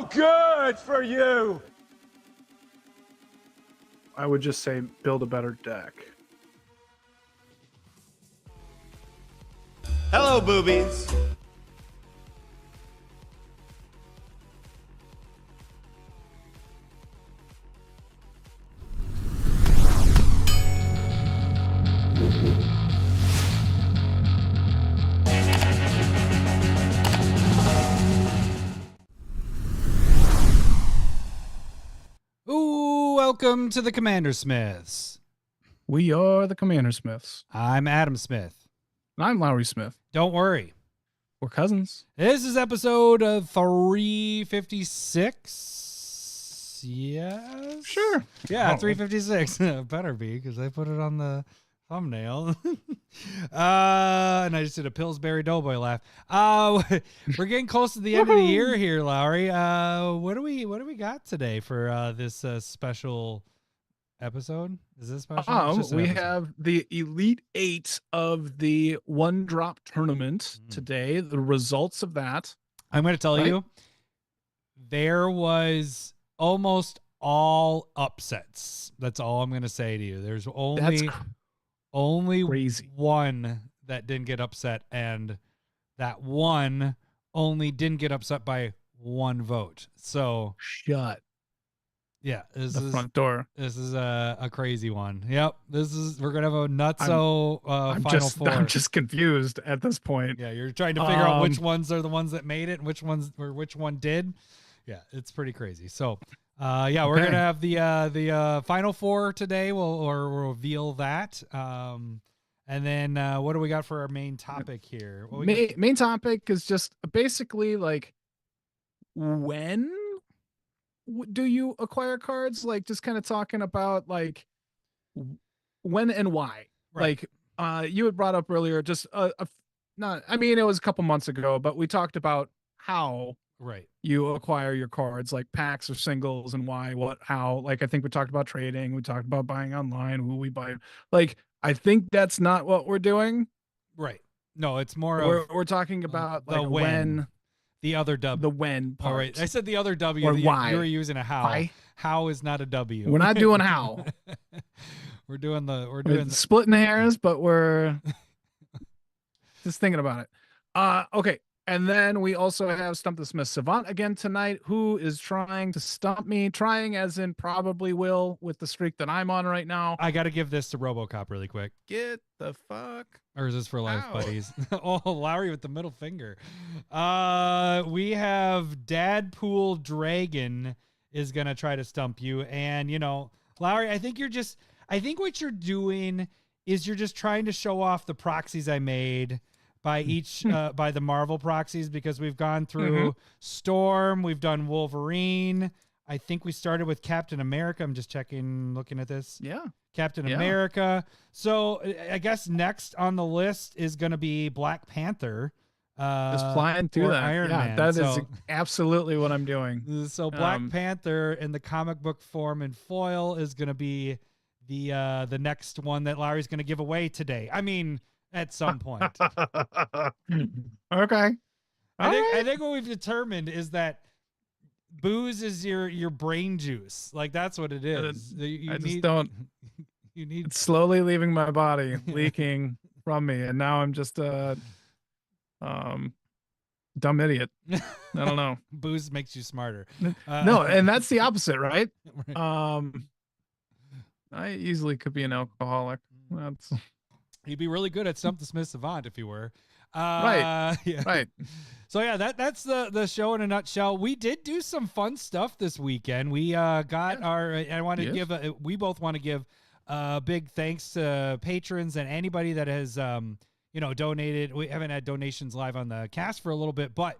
Oh, good for you. I would just say build a better deck. Hello, boobies. Ooh, welcome to the CommanderSmiths. We are the CommanderSmiths. I'm Adam Smith. And I'm Lowery Smith. Don't worry. We're cousins. This is episode 356. Yes? Sure. Yeah, Oh. 356. Better be, because I put it on the thumbnail. And I just did a Pillsbury Doughboy laugh. We're getting close to the end of the year here, Lowery. What do we got today for this special episode? Is this special? It's just an We episode. have the Elite Eight of the One Drop Tournament today. The results of that. I'm going to tell Right? you, there was almost all upsets. That's all I'm going to say to you. There's only crazy. one that didn't get upset, and that one only didn't get upset by one vote. So Shut yeah, this the is front door. this is a crazy one. Yep, we're gonna have a nutso final four. I'm just confused at this point. Yeah, you're trying to figure out which ones are the ones that made it and which one did. Yeah, it's pretty crazy. So, yeah, we're gonna have the final four today. We'll reveal that. And then what do we got for our main topic here? What we got? Main topic is just basically like, when do you acquire cards? Like, just kind of talking about like when and why. Right. Like, you had brought up earlier, just it was a couple months ago, but we talked about how Right. you acquire your cards, like packs or singles, and why, what, how. Like, I think we talked about trading, we talked about buying online, who we buy. Like, I think that's not what we're doing. Right. No, it's more We're talking about the like when. The other W. the when part. All right. I said the other W. Or You why. were using a how. Why? How is not a W. We're not doing how. we're doing We're splitting hairs, but we're just thinking about it. Okay. And then we also have Stump the Smith Savant again tonight, who is trying to stump me, trying as in probably will with the streak that I'm on right now. I got to give this to RoboCop really quick. Get the fuck. Or is this for life, Ow. buddies? Oh, Lowery with the middle finger. We have Dadpool Dragon is going to try to stump you. And, Lowery, I think what you're doing is you're just trying to show off the proxies I made by by the Marvel proxies, because we've gone through Storm, we've done Wolverine. I think we started with Captain America. I'm just looking at this. Yeah. Captain America. So I guess next on the list is going to be Black Panther. Just flying through or that. Iron Man. That is So- absolutely what I'm doing. So Black Panther in the comic book form and foil is going to be the next one that Larry's going to give away today. I mean, at some point. Okay. I think what we've determined is that booze is your brain juice. Like, that's what it is. I just don't. You need It's slowly leaving my body, leaking from me, and now I'm just a dumb idiot. I don't know. booze makes you smarter. No, and that's the opposite, right? Right. I easily could be an alcoholic. That's He'd be really good at Stump the Smith Savant if he were. Right. Yeah. right. So yeah, that's the show in a nutshell. We did do some fun stuff this weekend. We got our. I want to give. We both want to give big thanks to patrons and anybody that has donated. We haven't had donations live on the cast for a little bit, but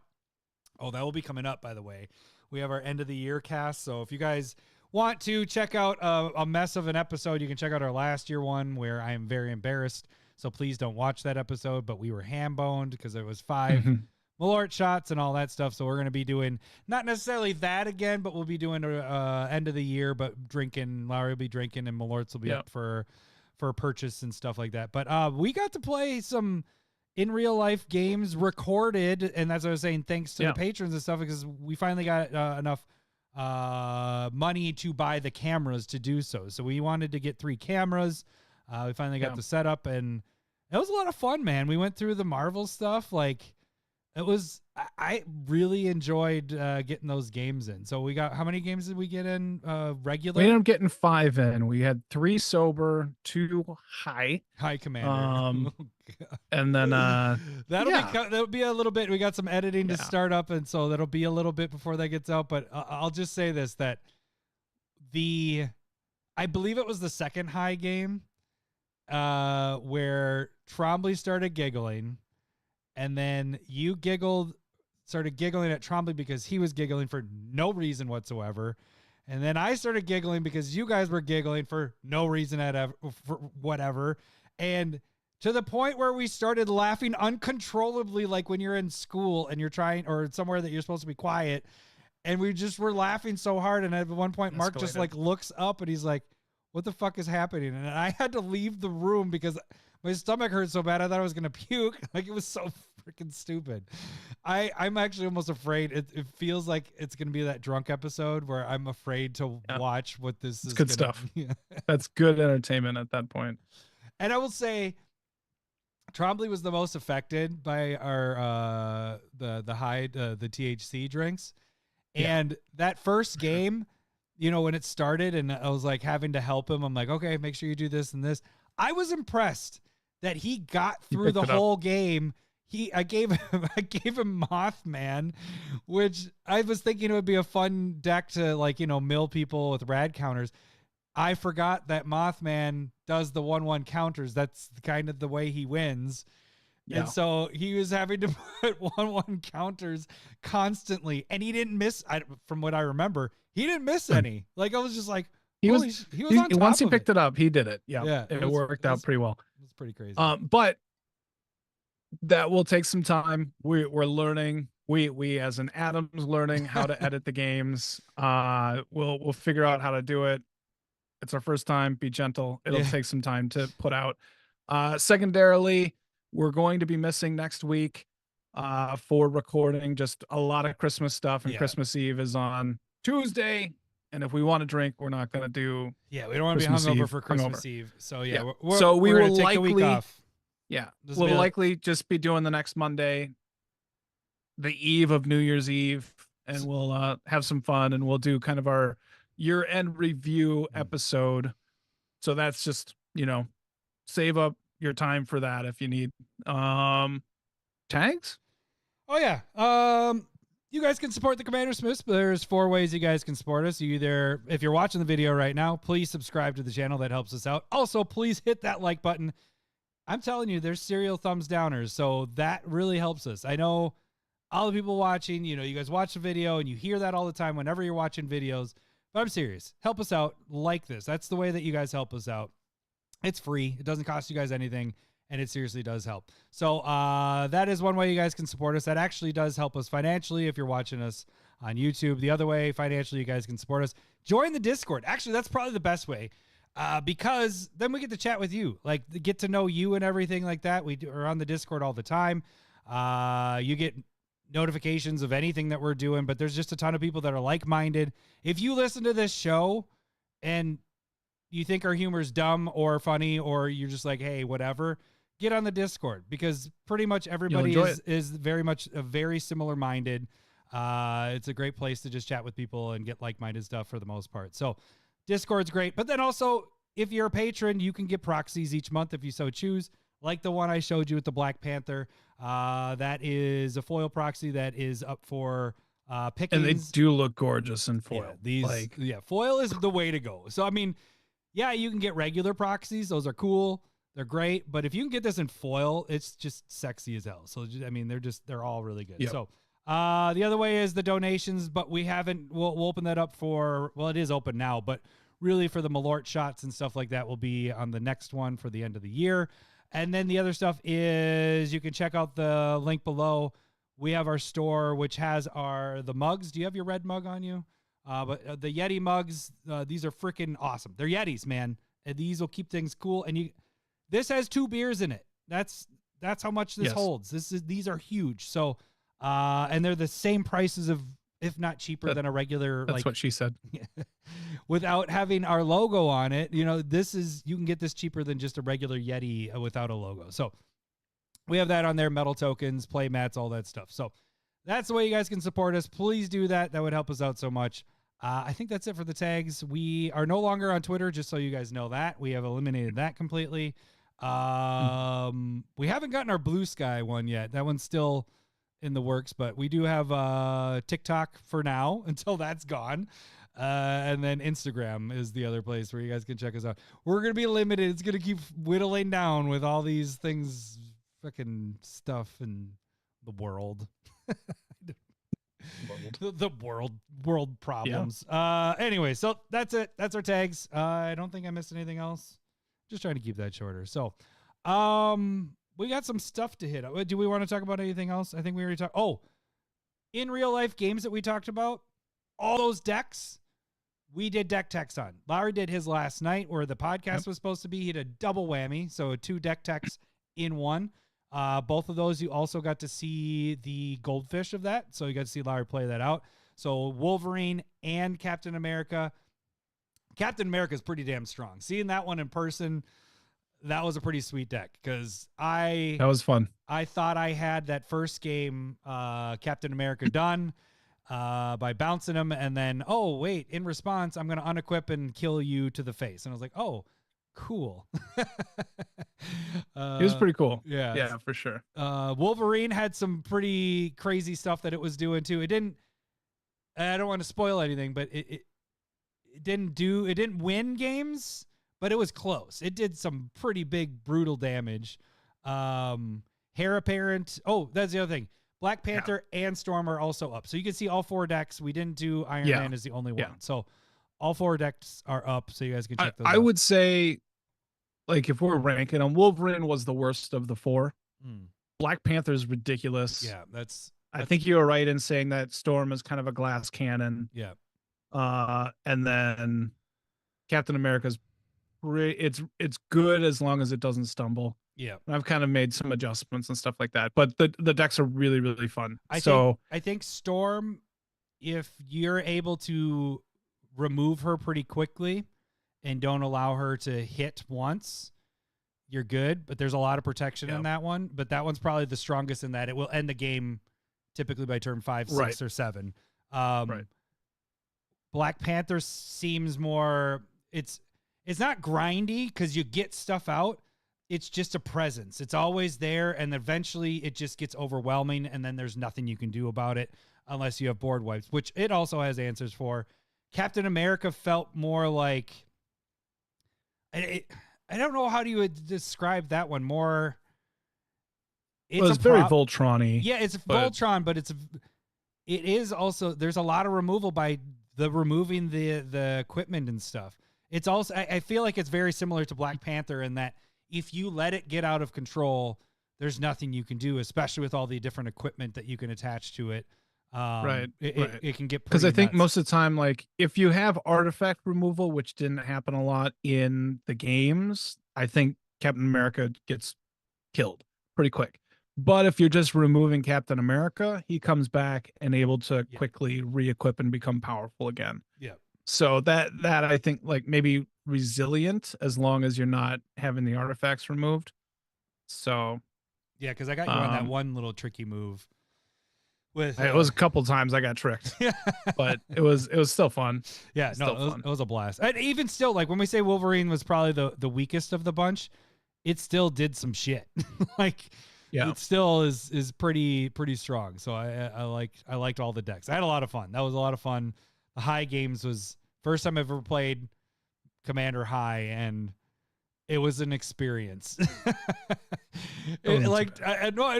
that will be coming up. By the way, we have our end of the year cast. So if you guys want to check out a mess of an episode, you can check out our last year one where I am very embarrassed. So please don't watch that episode. But we were ham boned because it was 5 Malort shots and all that stuff. So we're going to be doing not necessarily that again, but we'll be doing end of the year, but drinking. Larry will be drinking and Malorts will be up for purchase and stuff like that. But we got to play some in real life games recorded, and that's what I was saying. Thanks to the patrons and stuff, because we finally got enough money to buy the cameras to do so. So we wanted to get 3 cameras. We finally got the setup, and it was a lot of fun, man. We went through the Marvel stuff. Like, it was, I really enjoyed getting those games in. So we got, how many games did we get in regular? We ended up getting 5 in. We had 3 sober, 2 high. High Commander. And then that'll be a little bit. We got some editing to start up, and so that'll be a little bit before that gets out. But I'll just say this, that I believe it was the second high game where Trombley started giggling, and then you started giggling at Trombley because he was giggling for no reason whatsoever. And then I started giggling because you guys were giggling for no reason for whatever. And to the point where we started laughing uncontrollably, like when you're in school and you're trying, or somewhere that you're supposed to be quiet. And we just were laughing so hard. And at one point, Mark just like looks up and he's like, what the fuck is happening? And I had to leave the room because my stomach hurt so bad I thought I was going to puke. Like, it was so freaking stupid. I'm actually almost afraid. It feels like it's going to be that drunk episode where I'm afraid to watch what this is. Good stuff. That's good entertainment at that point. And I will say, Trombley was the most affected by our the THC drinks. And that first game, you know, when it started and I was like having to help him, I'm like, okay, make sure you do this and this. I was impressed that he got through the whole game. I gave him Mothman, which I was thinking it would be a fun deck to, like, you know, mill people with rad counters. I forgot that Mothman does the 1/1 counters. That's kind of the way he wins. Yeah. And so he was having to put 1/1 counters constantly, and he didn't miss. From what I remember, he didn't miss any. Like, I was just like, he was on top once he of picked it up, he did it. Yeah, it worked out pretty well. It was pretty crazy. But that will take some time. We're learning. We as an Adam's learning how to edit the games. We'll figure out how to do it. It's our first time. Be gentle. It'll take some time to put out. Secondarily, we're going to be missing next week for recording. Just a lot of Christmas stuff, and Christmas Eve is on Tuesday. And if we want to drink, we're not going to do. Yeah, we don't want to be hungover for Christmas Eve. So so we will take likely a week off. Yeah, we'll likely just be doing the next Monday, the eve of New Year's Eve, and we'll have some fun, and we'll do kind of our year-end review episode. So that's just, you know, save up your time for that if you need tags. Oh yeah. You guys can support the CommanderSmiths. There's 4 ways you guys can support us. You either, if you're watching the video right now, please subscribe to the channel. That helps us out. Also, please hit that like button. I'm telling you, there's serial thumbs downers, so that really helps us. I know all the people watching, you know, you guys watch the video and you hear that all the time whenever you're watching videos. But I'm serious. Help us out like this. That's the way that you guys help us out. It's free. It doesn't cost you guys anything, and it seriously does help. So that is one way you guys can support us. That actually does help us financially if you're watching us on YouTube. The other way financially you guys can support us, join the Discord. Actually, that's probably the best way because then we get to chat with you, like get to know you and everything like that. We are on the Discord all the time. You get notifications of anything that we're doing, but there's just a ton of people that are like-minded. If you listen to this show and you think our humor is dumb or funny, or you're just like, hey, whatever, get on the Discord, because pretty much everybody is very much a very similar minded. It's a great place to just chat with people and get like-minded stuff for the most part. So Discord's great. But then also, if you're a patron, you can get proxies each month if you so choose, like the one I showed you with the Black Panther. That is a foil proxy that is up for pickings. And they do look gorgeous in foil. Foil is the way to go. So, I mean, yeah, you can get regular proxies. Those are cool. They're great. But if you can get this in foil, it's just sexy as hell. So, I mean, they're all really good. Yep. So, the other way is the donations, but we'll open that up for, well, it is open now, but really for the Malort shots and stuff like that will be on the next one for the end of the year. And then the other stuff is you can check out the link below. We have our store, which has the mugs. Do you have your red mug on you? But the Yeti mugs, these are freaking awesome. They're Yetis, man. And these will keep things cool. And this has 2 beers in it. That's That's how much this holds. These are huge. So, and they're the same prices of, if not cheaper than a regular. That's what she said. Without having our logo on it, you can get this cheaper than just a regular Yeti without a logo. So we have that on there, metal tokens, play mats, all that stuff. So that's the way you guys can support us. Please do that. That would help us out so much. I think that's it for the tags. We are no longer on Twitter, just so you guys know that. We have eliminated that completely. We haven't gotten our Blue Sky one yet. That one's still in the works, but we do have TikTok for now until that's gone. And then Instagram is the other place where you guys can check us out. We're going to be limited. It's going to keep whittling down with all these things, fucking stuff in the world. The world problems. Yeah. Anyway, so that's it. That's our tags. I don't think I missed anything else. Just trying to keep that shorter. So, we got some stuff to hit. Do we want to talk about anything else? I think we already talked. Oh, in real life games that we talked about, all those decks, we did deck techs on. Lowery did his last night where the podcast was supposed to be. He did a double whammy. So 2 deck techs in one. Both of those, you also got to see the goldfish of that. So you got to see Lowery play that out. So Wolverine and Captain America. Captain America is pretty damn strong. Seeing that one in person, that was a pretty sweet deck because that was fun. I thought I had that first game, Captain America done by bouncing him. And then, oh, wait, in response, I'm going to unequip and kill you to the face. And I was like, oh, cool. It was pretty cool. Yeah, for sure. Wolverine had some pretty crazy stuff that it was doing too. It didn't, I don't want to spoil anything, but it didn't win games, but it was close. It did some pretty big, brutal damage. Hare apparent. Oh, that's the other thing. Black Panther and Storm are also up. So you can see all 4 decks. We didn't do Iron Man as the only one. So all 4 decks are up, so you guys can check those out. I would say, like, if we're ranking them, Wolverine was the worst of the 4. Black Panther is ridiculous. Yeah, I think you were right in saying that Storm is kind of a glass cannon. Yeah. And then Captain America's it's good as long as it doesn't stumble. Yeah. And I've kind of made some adjustments and stuff like that. But the decks are really, really fun. I think Storm, if you're able to remove her pretty quickly and don't allow her to hit once, you're good. But there's a lot of protection in that one. But that one's probably the strongest in that it will end the game typically by turn 5, 6, or 7. Right. Black Panther seems more, it's not grindy because you get stuff out. It's just a presence. It's always there, and eventually it just gets overwhelming, and then there's nothing you can do about it unless you have board wipes, which it also has answers for. Captain America felt more like, I don't know how do you describe that one more. It's very Voltron-y. Yeah, it's Voltron, but it is also, there's a lot of removal by removing the equipment and stuff. It's also, I feel like it's very similar to Black Panther in that if you let it get out of control, there's nothing you can do, especially with all the different equipment that you can attach to it. It can get, because I think most of the time, like if you have artifact removal, which didn't happen a lot in the games, I think Captain America gets killed pretty quick. But if you're just removing Captain America, he comes back and able to quickly re-equip and become powerful again. Yeah. So that I think, like, maybe resilient as long as you're not having the artifacts removed. So yeah, because I got you on that one little tricky move. It was a couple times I got tricked, but it was still fun. Yeah, it was a blast. And even still, like when we say Wolverine was probably the weakest of the bunch, it still did some shit. It still is pretty strong. So I liked all the decks. I had a lot of fun. That was a lot of fun. The High games was first time I've ever played Commander High, and it was an experience. It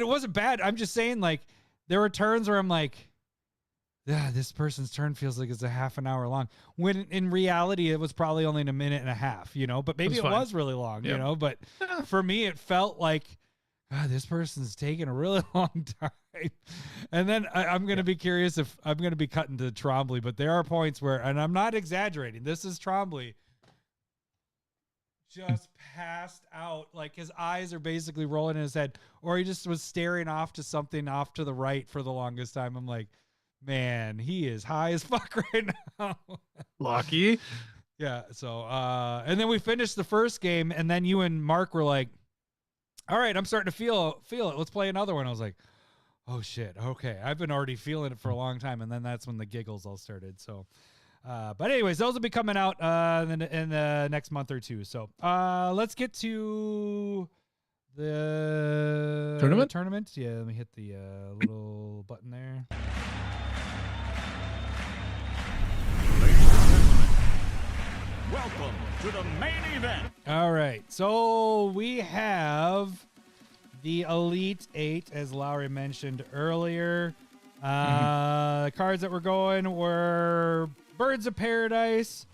wasn't bad. I'm just saying, like, there were turns where I'm like, this person's turn feels like it's a half an hour long. When in reality, it was probably only a minute and a half, but maybe it was really long, but for me, it felt like, this person's taking a really long time. And then I'm going to be curious if I'm going to be cutting to Trombley, but there are points where, and I'm not exaggerating, this is Trombley. just passed out. Like his eyes are basically rolling in his head, or he just was staring off to something off to the right for the longest time. I'm like, man, he is high as fuck right now. Lucky. Yeah. So, and then we finished the first game, and then you and Mark were like, all right, I'm starting to feel it. Let's play another one. I was like, oh shit. Okay. I've been already feeling it for a long time. And then that's when the giggles all started. So, but anyways, those will be coming out in the next month or two. So let's get to the tournament. Yeah, let me hit the little button there. Welcome to the main event. All right, so we have the Elite Eight, as Lowery mentioned earlier. The cards that were going were Birds of Paradise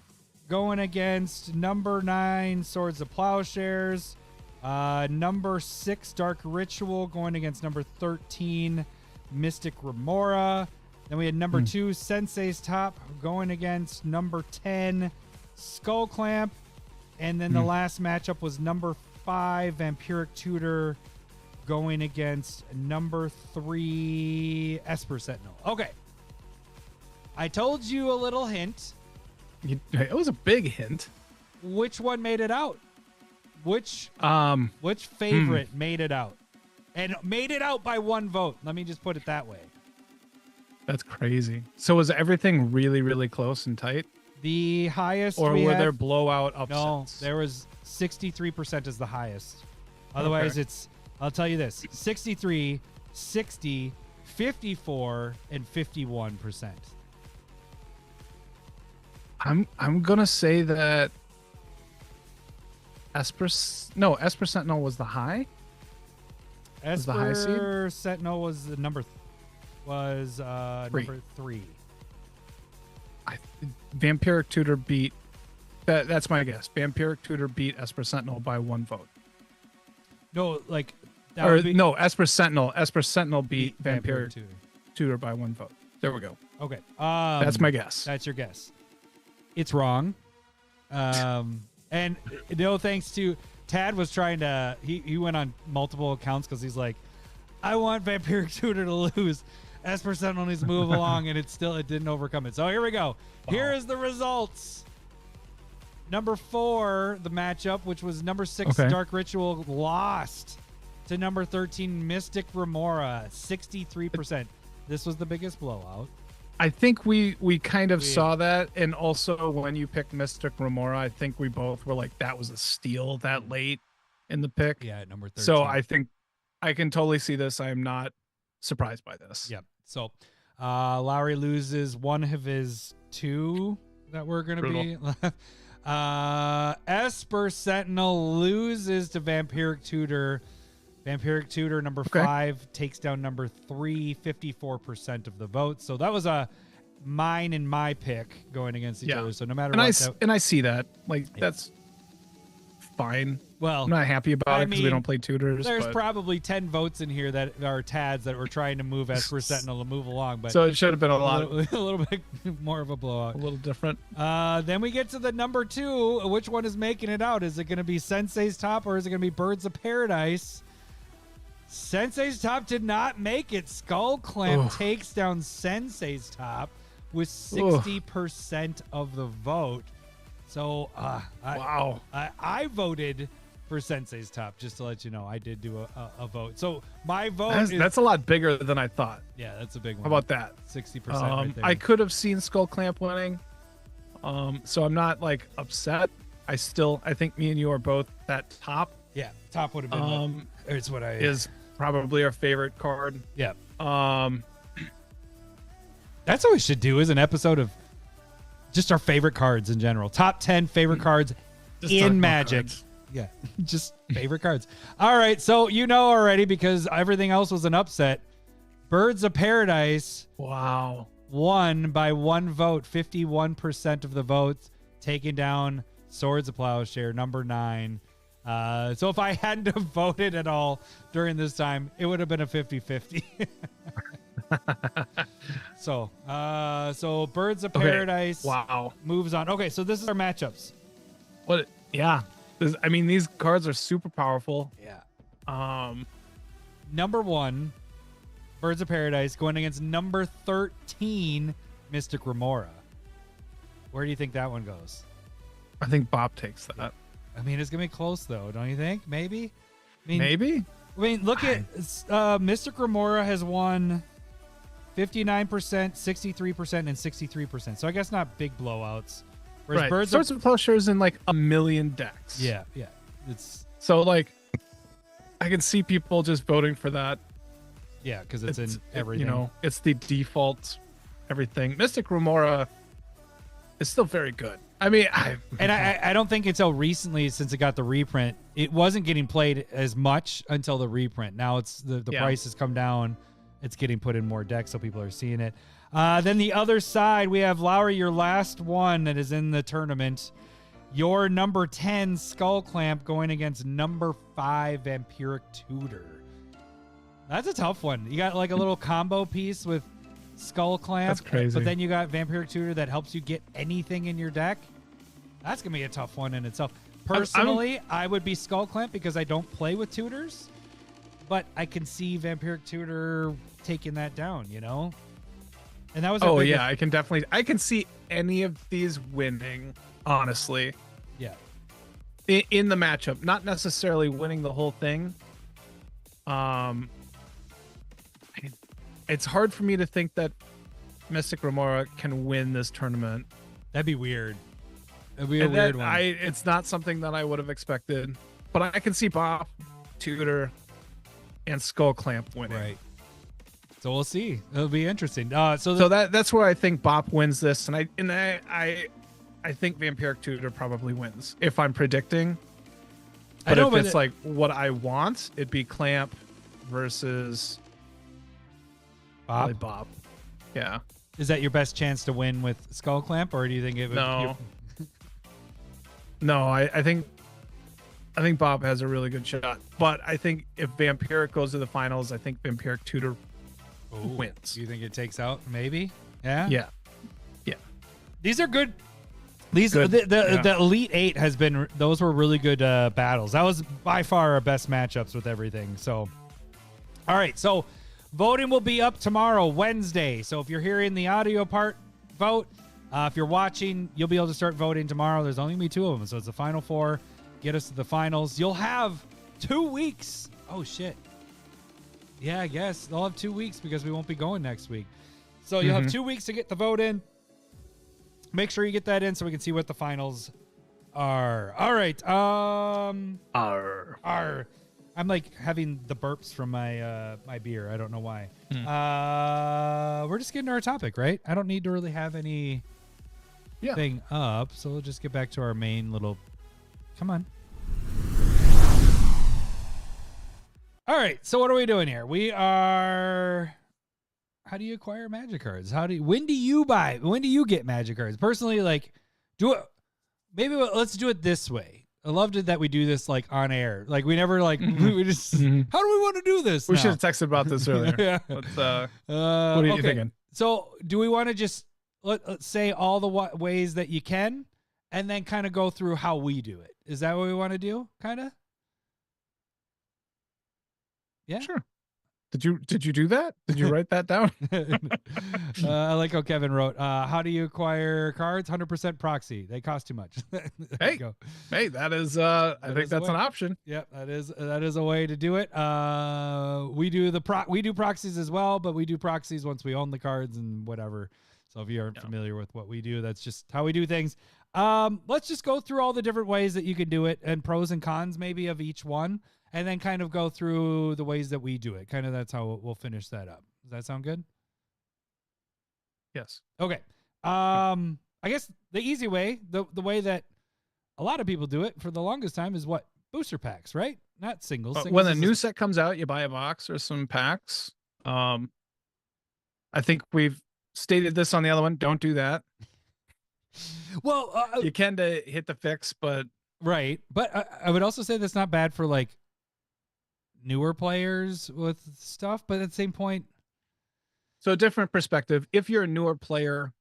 going against number 9 Swords of Plowshares, number 6 Dark Ritual going against number 13 Mystic Remora. Then we had number 2 Sensei's Top going against number 10 Skull Clamp, and then the last matchup was number 5 Vampiric Tutor going against number 3 Esper Sentinel. Okay, I told you a little hint. It was a big hint. Which one made it out? Which favorite made it out? And made it out by 1 vote. Let me just put it that way. That's crazy. So was everything really, really close and tight? The highest, or were there blowout upsets? No, there was 63% is the highest. Otherwise, it's, I'll tell you this, 63, 60, 54, and 51%. I'm gonna say that Esper Sentinel was the high. Esper the high seed? Sentinel was the number 3. Vampiric Tutor beat. That's my guess. Vampiric Tutor beat Esper Sentinel by 1 vote. No, like no, Esper Sentinel. Esper Sentinel beat Vampiric Tutor by 1 vote. There we go. Okay, that's my guess. That's your guess. It's wrong. And no thanks to Tad was trying to. He went on multiple accounts because he's like, I want Vampiric Tutor to lose. Esper Sentinel needs to move along, and it didn't overcome it. So here we go. Here is the results. Number 4, the matchup, which was number 6 Dark Ritual, lost to number 13 Mystic Remora, 63%. This was the biggest blowout. I think we kind of saw that, and also when you picked Mystic Remora, I think we both were like, that was a steal that late in the pick. Yeah, at number 13. So I think I can totally see this. I am not surprised by this. Yep. So Lowery loses 1 of his 2 that we're going to be. Esper Sentinel loses to Vampiric Tutor. Vampiric Tutor, number 5, takes down number 3, 54% of the vote. So that was a mine and my pick going against each other. So no matter what. And I see that. Like, that's fine. Well, I'm not happy about it because we don't play tutors. There's probably 10 votes in here that are Tads that were trying to move Esper Sentinel to move along. But so it should have been a little bit more of a blowout. A little different. Then we get to the number 2. Which one is making it out? Is it going to be Sensei's Top or is it going to be Birds of Paradise? Sensei's Top did not make it. Skull Clamp takes down Sensei's Top with 60% of the vote. So I voted for Sensei's Top, just to let you know. I did do a vote. So my vote that's a lot bigger than I thought. Yeah, that's a big one. How about that? 60% right there. I could have seen Skull Clamp winning. So I'm not like upset. I think me and you are both that top. Yeah, top would have been it's what is probably our favorite card. Yeah. That's what we should do, is an episode of just our favorite cards in general. Top 10 favorite cards in Magic. Yeah, just favorite cards. All right, so you know already because everything else was an upset. Birds of Paradise. Wow. Won by 1 vote, 51% of the votes, taking down Swords of Plowshare, number 9. So if I hadn't have voted at all during this time, it would have been a 50-50. So Birds of Paradise wow. moves on. Okay, so this is our matchups. What? Yeah. I mean, these cards are super powerful. Yeah. Number 1, Birds of Paradise going against number 13, Mystic Remora. Where do you think that one goes? I think Bob takes that. I mean, it's gonna be close though, don't you think? Maybe. Maybe. I mean, look at Mystic Remora has won 59%, 63%, and 63%. So I guess not big blowouts. Whereas Right. Birds Swords of Plowshares in like a million decks. Yeah. It's So like, I can see people just voting for that. yeah, because it's in everything. You know, it's the default everything. Mystic Remora is still very good. I mean, I don't think until recently, since it got the reprint, it wasn't getting played as much until the reprint. Now it's the price has come down. It's getting put in more decks, so people are seeing it. Then the other side, we have Lowery, your last one that is in the tournament. Your number 10 Skull Clamp going against number 5 Vampiric Tutor. That's a tough one. You got like a little combo piece with Skull Clamp. That's crazy. But then you got Vampiric Tutor that helps you get anything in your deck. That's going to be a tough one in itself. Personally, I would be Skull Clamp because I don't play with tutors. But I can see Vampiric Tutor taking that down, you know? And that was I can see any of these winning, honestly. Yeah. In the matchup, not necessarily winning the whole thing. It's hard for me to think that Mystic Remora can win this tournament. That'd be weird. It'd be a weird one. It's not something that I would have expected, but I can see Bob, Tutor, and Skull Clamp winning. Right. So we'll see. It'll be interesting. So that's where I think Bob wins this, and I think Vampiric Tutor probably wins if I'm predicting. But if it's like what I want, it'd be Clamp versus Bob. Yeah. Is that your best chance to win with Skull Clamp, or do you think it would? No. No, I think Bob has a really good shot. But I think if Vampiric goes to the finals, I think Vampiric Tutor wins. Do you think it takes out? Maybe. Yeah. Yeah. These are good. The Elite 8 has been. Those were really good battles. That was by far our best matchups with everything. So, all right. So, voting will be up tomorrow, Wednesday. So if you're hearing the audio part, vote. If you're watching, you'll be able to start voting tomorrow. There's only going to be 2 of them, so it's the final 4. Get us to the finals. You'll have 2 weeks. Oh, shit. Yeah, I guess. They'll have 2 weeks because we won't be going next week. So you'll have 2 weeks to get the vote in. Make sure you get that in so we can see what the finals are. All right. I'm like having the burps from my my beer. I don't know why. We're just getting to our topic, right? I don't need to really have any thing up, so we'll just get back to our main little. Come on. All right. So what are we doing here? We are. How do you acquire magic cards? When do you buy? When do you get magic cards? Personally, like, do it. Maybe let's do it this way. I loved it that we do this like on air. Like we never like we just. How do we want to do this? We should have texted about this earlier. Yeah. What are you thinking? So do we want to just let's say all the ways that you can, and then kind of go through how we do it? Is that what we want to do? Kind of. Yeah. Sure. Did you do that? Did you write that down? I like how Kevin wrote, how do you acquire cards? 100% proxy. They cost too much. Hey, that is I think that's an option. Yep, that is a way to do it. We do proxies as well, but we do proxies once we own the cards and whatever. So if you aren't familiar with what we do, that's just how we do things. Let's just go through all the different ways that you can do it and pros and cons maybe of each one. And then kind of go through the ways that we do it. Kind of that's how we'll finish that up. Does that sound good? Yes. Okay. I guess the easy way, the way that a lot of people do it for the longest time is what? Booster packs, right? Not singles. When the new set comes out, you buy a box or some packs. I think we've stated this on the other one. Don't do that. Well, you can to hit the fix, but right. But I would also say that's not bad for like newer players with stuff, but at the same point, so a different perspective. If you're a newer player,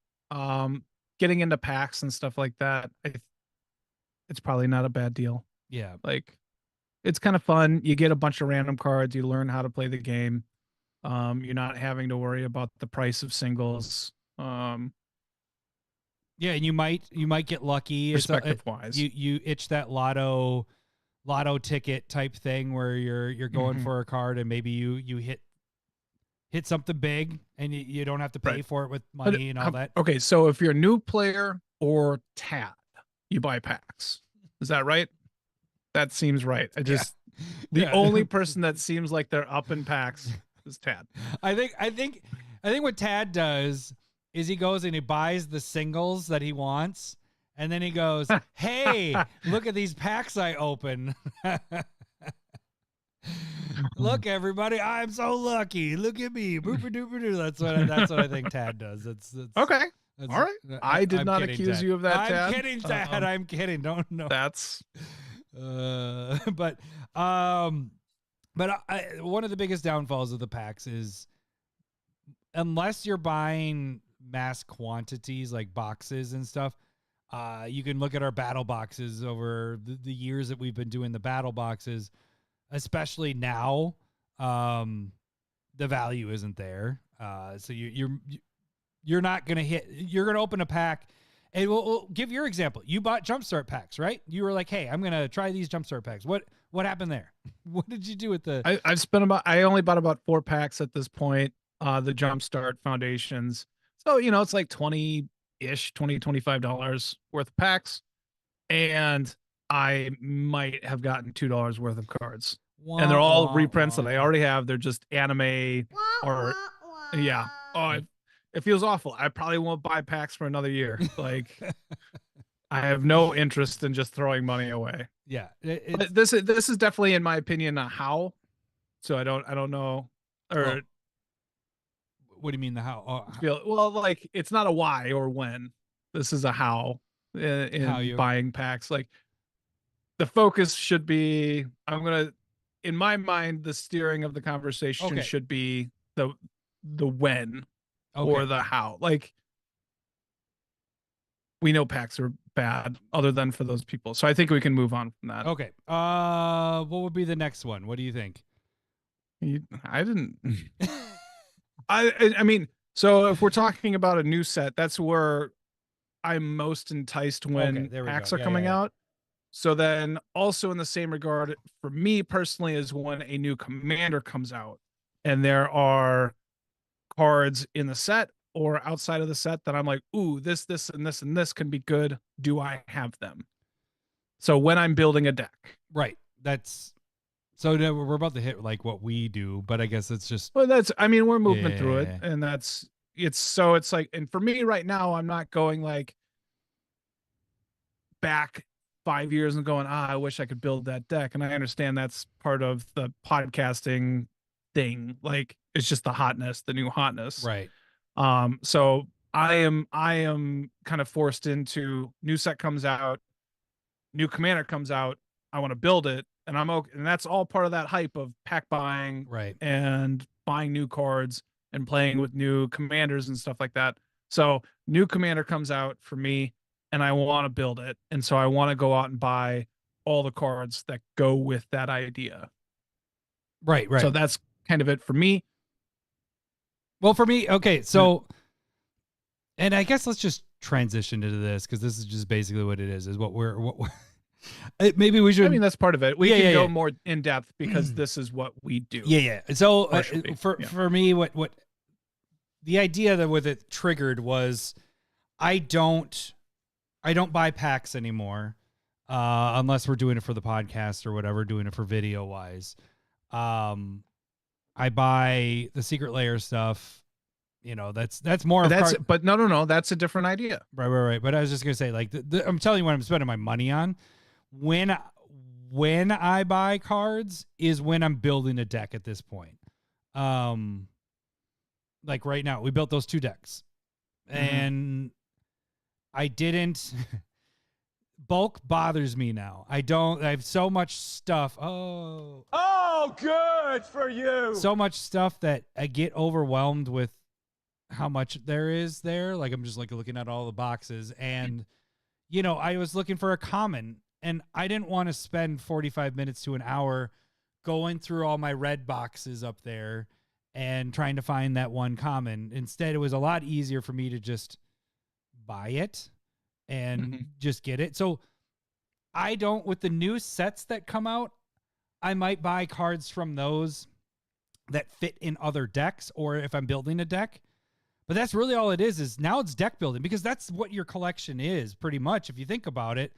getting into packs and stuff like that, it's probably not a bad deal. Yeah. Like, it's kind of fun. You get a bunch of random cards. You learn how to play the game. You're not having to worry about the price of singles. Yeah, and you might get lucky. Perspective wise, you itch that lotto ticket type thing where you're going for a card and maybe you hit something big and you don't have to pay for it with money and all that. Okay, so if you're a new player or Tad, you buy packs. Is that right? That seems right. The only person that seems like they're up in packs is Tad. I think what Tad does is he goes and he buys the singles that he wants, and then he goes, "Hey, look at these packs I open. Look, everybody, I'm so lucky. Look at me. Booper-dooper-doo." That's what I think Tad does. It's okay. All right. I'm not accuse Tad. you of that, I'm Tad. kidding, Tad. I'm kidding. Don't know. That's but one of the biggest downfalls of the packs is unless you're buying mass quantities like boxes and stuff, you can look at our battle boxes over the years that we've been doing the battle boxes, especially now. The value isn't there. So you're not going to you're going to open a pack. And we'll give your example. You bought Jumpstart packs, right? You were like, "Hey, I'm going to try these Jumpstart packs." What happened there? What did you do with the I only bought about 4 packs at this point, the Jumpstart Foundations. So, it's like $25 worth of packs, and I might have gotten $2 worth of cards. And they're all reprints that I already have. They're just anime or yeah. Oh, it feels awful. I probably won't buy packs for another year. Like, I have no interest in just throwing money away. Yeah, but this is definitely, in my opinion, a how. So I don't know. Or what do you mean the how? Well, like, it's not a why or when. This is a how in buying packs. Like, the focus should be, in my mind, the steering of the conversation should be the when. Or the how. Like, we know packs are bad other than for those people. So I think we can move on from that. Okay. What would be the next one? What do you think? I didn't. I mean, so if we're talking about a new set, that's where I'm most enticed when packs are coming out. So then also in the same regard, for me personally, is when a new commander comes out and there are cards in the set or outside of the set that I'm like, ooh, this and this and this can be good. Do I have them? So when I'm building a deck. Right. So we're about to hit like what we do, but I guess it's just. Well, we're moving through it, and it's like, and for me right now, I'm not going like back 5 years and going, I wish I could build that deck. And I understand that's part of the podcasting thing. Like, it's just the new hotness. Right. So I am kind of forced into new set comes out, new commander comes out. I want to build it, and I'm okay. And that's all part of that hype of pack buying, right? And buying new cards and playing with new commanders and stuff like that. So new commander comes out for me, and I want to build it. And so I want to go out and buy all the cards that go with that idea. Right. So that's kind of it for me. Well, for me, okay, so, and I guess let's just transition into this because this is just basically what it is what we're maybe we should. I mean, that's part of it. We can go more in depth because this is what we do. Yeah. So for me, what the idea that with it triggered was I don't buy packs anymore unless we're doing it for the podcast or whatever, doing it for video wise. I buy the Secret Lair stuff. That's more. But no. That's a different idea. Right. But I was just gonna say, like, I'm telling you what I'm spending my money on. When I buy cards is when I'm building a deck at this point. Like right now, we built those 2 decks, and I didn't. Bulk bothers me now. I have so much stuff. Oh, good for you. So much stuff that I get overwhelmed with how much there is there. Like, I'm just like looking at all the boxes, and I was looking for a common, And I didn't want to spend 45 minutes to an hour going through all my red boxes up there and trying to find that one common. Instead, it was a lot easier for me to just buy it and just get it. So I don't, with the new sets that come out, I might buy cards from those that fit in other decks, or if I'm building a deck. But that's really all it is now it's deck building, because that's what your collection is pretty much. If you think about it,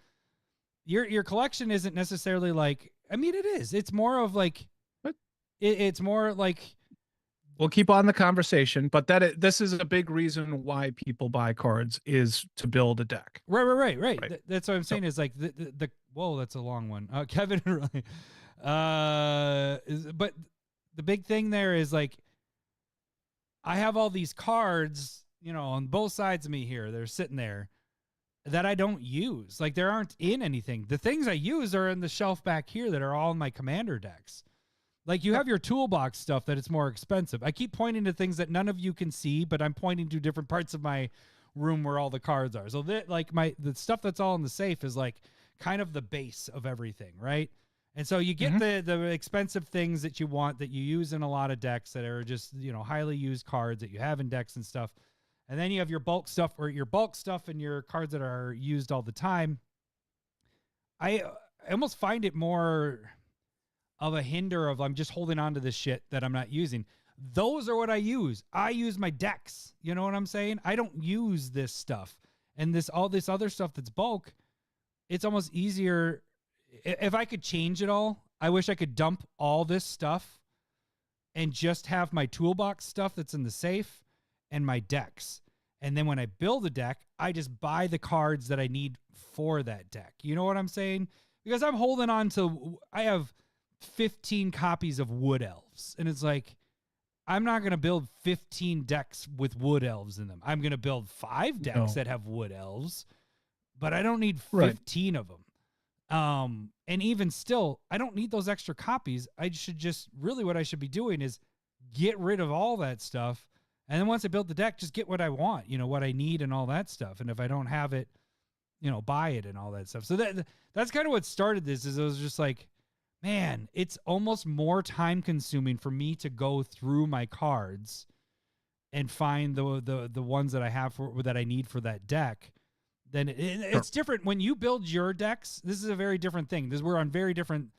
your collection isn't necessarily like, I mean, it is. It's more of like, it's more like, we'll keep on the conversation, but this is a big reason why people buy cards is to build a deck. Right. That's what I'm saying, is like the whoa, that's a long one. Kevin, really, but the big thing there is like, I have all these cards, on both sides of me here. They're sitting there that I don't use. Like, there aren't in anything. The things I use are in the shelf back here that are all in my commander decks. Like, you have your toolbox stuff that it's more expensive. I keep pointing to things that none of you can see, but I'm pointing to different parts of my room where all the cards are. So that, like, the stuff that's all in the safe is like kind of the base of everything, right? And so you get the expensive things that you want, that you use in a lot of decks, that are just, highly used cards that you have in decks and stuff. And then you have your bulk stuff, and your cards that are used all the time. I almost find it more of a hinder of, I'm just holding on to this shit that I'm not using. Those are what I use. I use my decks. You know what I'm saying? I don't use this stuff. And all this other stuff that's bulk, it's almost easier. If I could change it all, I wish I could dump all this stuff and just have my toolbox stuff that's in the safe and my decks. And then when I build a deck, I just buy the cards that I need for that deck. You know what I'm saying? Because I'm holding on to, I have 15 copies of Wood Elves. And it's like, I'm not going to build 15 decks with Wood Elves in them. I'm going to build 5 decks that have Wood Elves, but I don't need 15 of them. And even still, I don't need those extra copies. I should just, really what I should be doing is get rid of all that stuff. And then once I build the deck, just get what I want, what I need and all that stuff. And if I don't have it, buy it and all that stuff. So that's kind of what started this, is it was just like, man, it's almost more time consuming for me to go through my cards and find the ones that I have that I need for that deck. Then it's different when you build your decks. This is a very different thing. We're on very different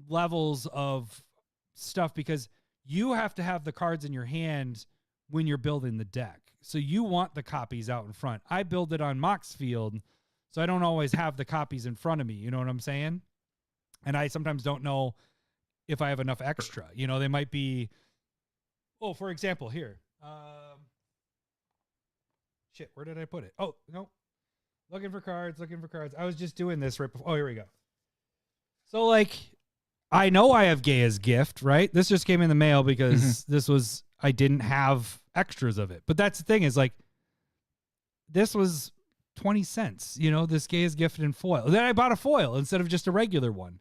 levels of stuff, because you have to have the cards in your hand when you're building the deck. So you want the copies out in front. I build it on Mox Field, so I don't always have the copies in front of me. You know what I'm saying? And I sometimes don't know if I have enough extra. They might be, for example, here. Shit, where did I put it? Oh, no. Looking for cards. I was just doing this right before. Oh, here we go. So, like, I know I have Gaia's Gift, right? This just came in the mail because I didn't have extras of it. But that's the thing, is like, this was 20 cents, this Gaia's Gift in foil. Then I bought a foil instead of just a regular one.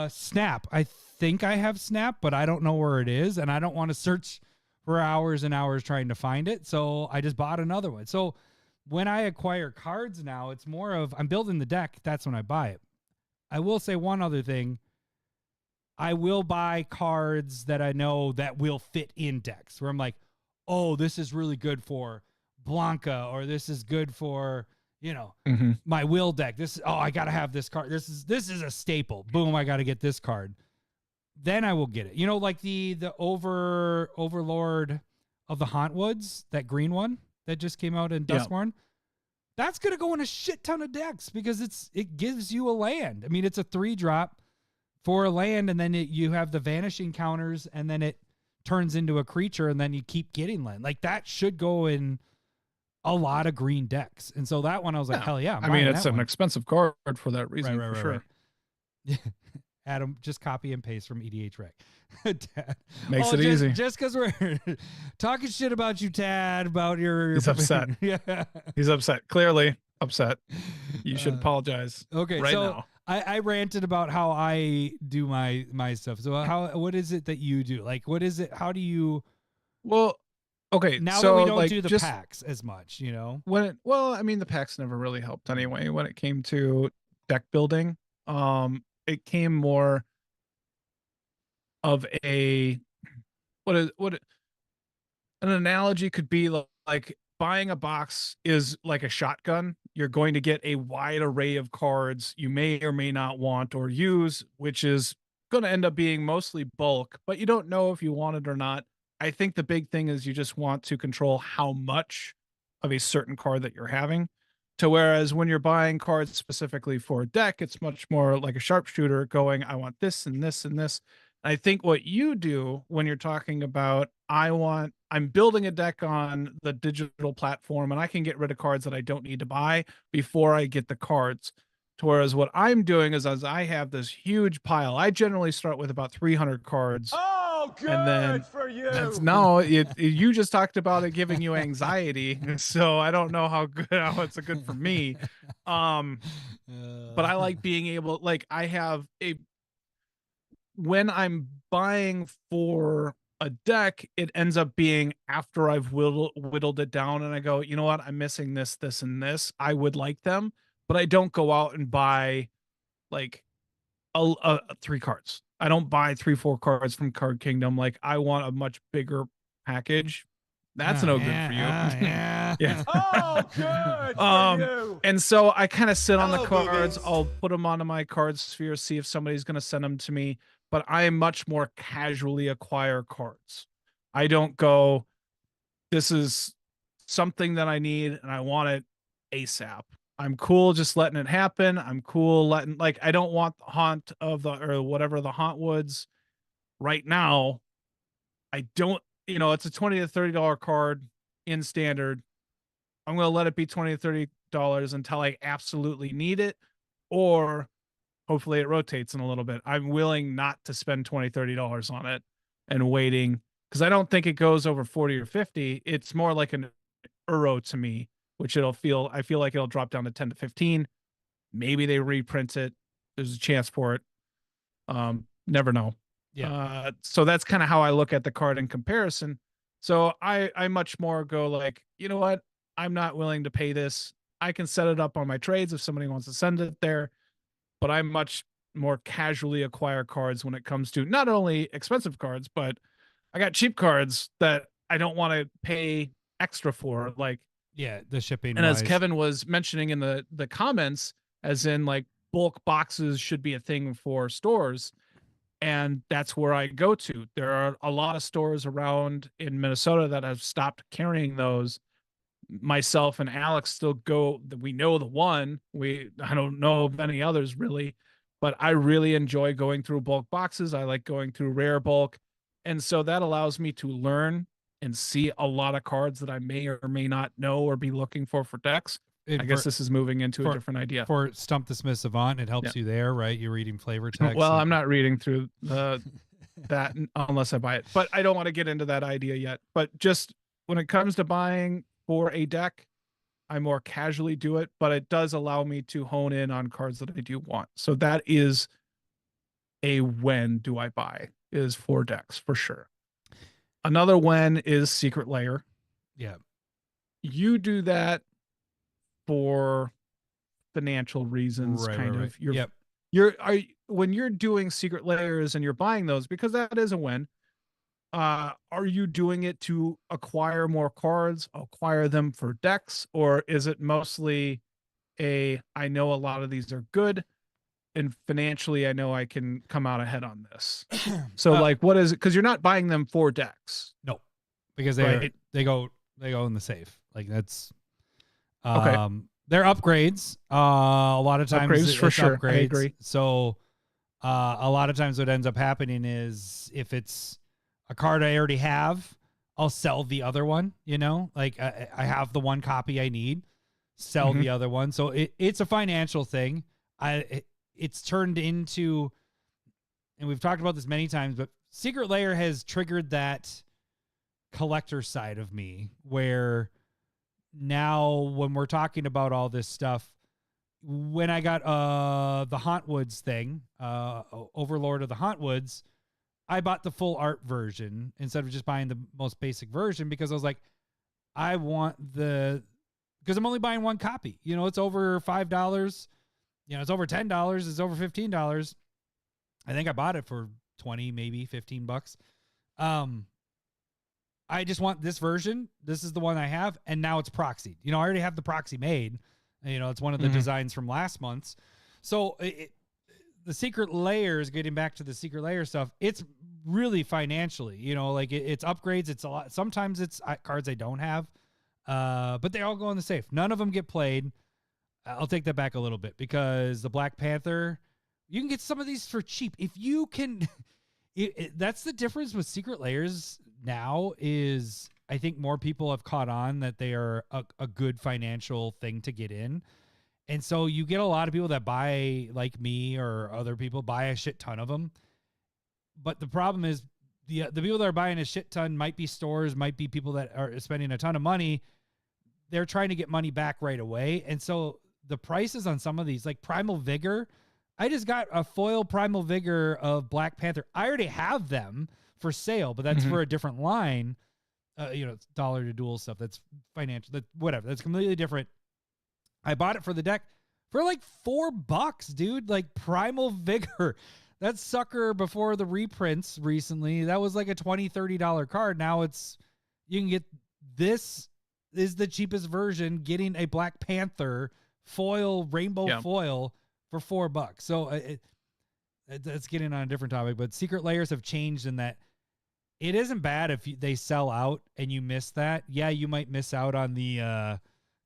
Snap. I think I have Snap, but I don't know where it is. And I don't want to search for hours and hours trying to find it. So I just bought another one. So when I acquire cards now, it's more of, I'm building the deck. That's when I buy it. I will say one other thing. I will buy cards that I know that will fit in decks, where I'm like, oh, this is really good for Blanca, or this is good for, my will deck. I got to have this card. This is a staple. Boom, I got to get this card. Then I will get it. Like the Overlord of the Hauntwoods, that green one that just came out in Duskmourn. That's going to go in a shit ton of decks, because it gives you a land. I mean, it's a 3-drop for a land, and then you have the vanishing counters, and then it turns into a creature, and then you keep getting land. Like, that should go in a lot of green decks. And so that one, I was like, hell yeah. I mean, it's an expensive card for that reason, for sure. Right. Adam, just copy and paste from EDH Rec. Tad. Makes it easy. Just because we're talking shit about you, Tad, about your He's upset. Yeah. He's upset. Clearly upset. You should apologize. Okay. Right so now. I ranted about how I do my stuff. So what is it that you do? Like, what is it? How do you? Well, okay. Now so, that we don't like, do the packs as much, I mean, the packs never really helped anyway when it came to deck building. It came more of a what an analogy could be like buying a box is like a shotgun. You're going to get a wide array of cards you may or may not want or use, which is going to end up being mostly bulk, but you don't know if you want it or not. I think the big thing is you just want to control how much of a certain card that you're having. To whereas when you're buying cards specifically for a deck, it's much more like a sharpshooter going, I want this and this and this. I think what you do when you're talking about, I'm building a deck on the digital platform and I can get rid of cards that I don't need to buy before I get the cards. To whereas what I'm doing is as I have this huge pile, I generally start with about 300 cards. Oh, good And then for you. that's no, you just talked about it giving you anxiety. So I don't know how it's good for me. But I like being able, like I have when I'm buying for a deck, it ends up being after I've whittled it down and I go, you know what? I'm missing this, this, and this. I would like them, but I don't go out and buy like 3 cards. I don't buy 3-4 cards from Card Kingdom. Like I want a much bigger package. That's no good for you. Yeah. Oh, good for you. And so I kind of sit on the Hello, cards. movies. I'll put them onto my card sphere, see if somebody's going to send them to me. But I much more casually acquire cards. I don't go, this is something that I need and I want it ASAP. I'm cool just letting it happen. I'm cool letting, like, I don't want the haunt of the, or whatever the haunt woods right now. I don't, it's a $20 to $30 card in standard. I'm going to let it be $20 to $30 until I absolutely need it, or hopefully it rotates in a little bit. I'm willing not to spend $20, $30 on it and waiting because I don't think it goes over 40 or 50. It's more like an euro to me, which I feel like it'll drop down to 10 to 15. Maybe they reprint it. There's a chance for it. Never know. Yeah. So that's kind of how I look at the card in comparison. So I much more go like, you know what? I'm not willing to pay this. I can set it up on my trades if somebody wants to send it there, but I much more casually acquire cards when it comes to not only expensive cards, but I got cheap cards that I don't want to pay extra for. Like, yeah, the shipping. and as Kevin was mentioning in the comments, as in like bulk boxes should be a thing for stores. And that's where I go to. There are a lot of stores around in Minnesota that have stopped carrying those. Myself and Alex still go. We know the one. I don't know of any others really, but I really enjoy going through bulk boxes. I like going through rare bulk. And so that allows me to learn and see a lot of cards that I may or may not know or be looking for decks. I guess this is moving into a different idea. For Stump the Smith Savant, it helps you there, right? You're reading flavor text. Well, I'm not reading through that unless I buy it, but I don't want to get into that idea yet. But just when it comes to buying for a deck, I more casually do it, but it does allow me to hone in on cards that I do want. So that is a when do I buy is for decks for sure. Another when is Secret Lair. Yeah. You do that for financial reasons, Right. When you're doing Secret Lairs and you're buying those, because that is a win. Are you doing it to acquire more cards, acquire them for decks, or is it mostly I know a lot of these are good and financially I know I can come out ahead on this. So like what is it? Because you're not buying them for decks. No, because they go in the safe. Like that's okay. They're upgrades. A lot of times upgrades for sure. Upgrades. I agree. So a lot of times what ends up happening is if it's a card I already have, I'll sell the other one, like I have the one copy I need, sell the other one. So it's a financial thing. It's turned into, and we've talked about this many times, but Secret Lair has triggered that collector side of me where now when we're talking about all this stuff, when I got the Hauntwoods thing, Overlord of the Hauntwoods, I bought the full art version instead of just buying the most basic version because I was like, I want because I'm only buying one copy. It's over $5. it's over $10. It's over $15. I think I bought it for 20, maybe $15. I just want this version. This is the one I have, and now it's proxied. I already have the proxy made. It's one of the designs from last month's. So the secret layers, getting back to the secret layer stuff, it's really financially, it's upgrades. It's a lot. Sometimes it's cards I don't have, but they all go in the safe. None of them get played. I'll take that back a little bit, because the Black Panther, you can get some of these for cheap. If you can, that's the difference with secret layers now, is I think more people have caught on that they are a good financial thing to get in. And so you get a lot of people that buy, like me or other people, buy a shit ton of them. But the problem is the people that are buying a shit ton might be stores, might be people that are spending a ton of money. They're trying to get money back right away. And so the prices on some of these, like Primal Vigor, I just got a foil Primal Vigor of Black Panther. I already have them for sale, but that's for a different line. It's dollar to duel stuff. That's financial. Whatever. That's completely different. I bought it for the deck for like $4, dude. Like Primal Vigor. That sucker before the reprints recently, that was like a $20, $30 card. Now you can get, this is the cheapest version, getting a Black Panther foil, rainbow foil for $4. So that's getting on a different topic, but secret layers have changed in that it isn't bad if they sell out and you miss that. Yeah, you might miss out on the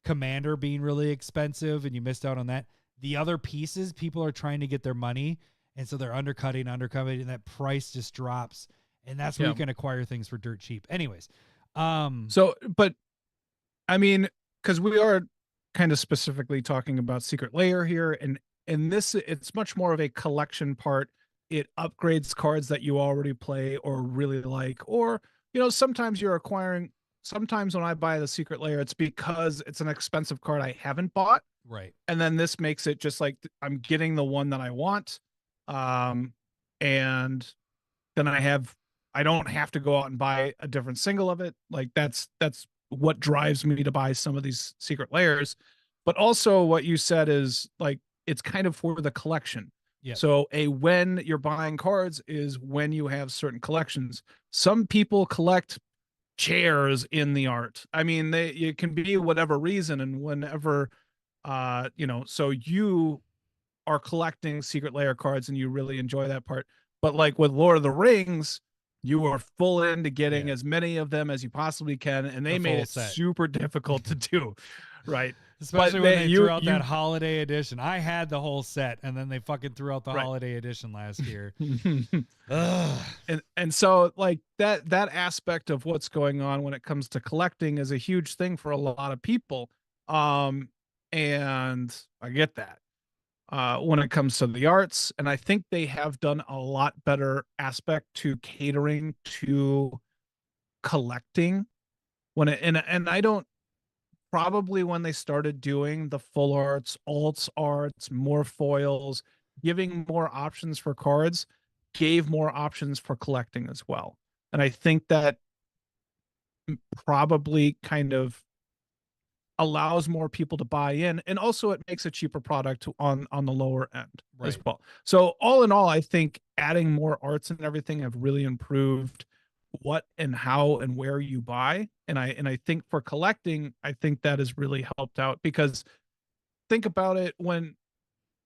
Commander being really expensive, and you missed out on that. The other pieces, people are trying to get their money, and so they're undercutting, and that price just drops, and that's where you can acquire things for dirt cheap. Anyways, but I mean, because we are kind of specifically talking about secret layer here, and this, it's much more of a collection part. It upgrades cards that you already play or really like, or sometimes you're acquiring. Sometimes when I buy the secret layer, it's because it's an expensive card I haven't bought. Right. And then this makes it just like I'm getting the one that I want. And then I don't have to go out and buy a different single of it. Like that's what drives me to buy some of these secret layers. But also what you said is like, it's kind of for the collection. Yeah. So when you're buying cards is when you have certain collections. Some people collect chairs in the art. I mean, it can be whatever reason, and whenever so you are collecting secret layer cards and you really enjoy that part. But like with Lord of the Rings, you are full into getting as many of them as you possibly can, and they made it super difficult to do. Right. Especially when they threw out that holiday edition. I had the whole set, and then they fucking threw out the holiday edition last year. And so like that aspect of what's going on when it comes to collecting is a huge thing for a lot of people. And I get that. When it comes to the arts, and I think they have done a lot better aspect to catering to collecting and I don't, probably when they started doing the full arts, alts arts, more foils, giving more options for cards, gave more options for collecting as well. And I think that probably kind of allows more people to buy in, and also it makes a cheaper product on the lower end as well. So all in all, I think adding more arts and everything have really improved what and how and where you buy. And I think for collecting, I think that has really helped out, because think about it, when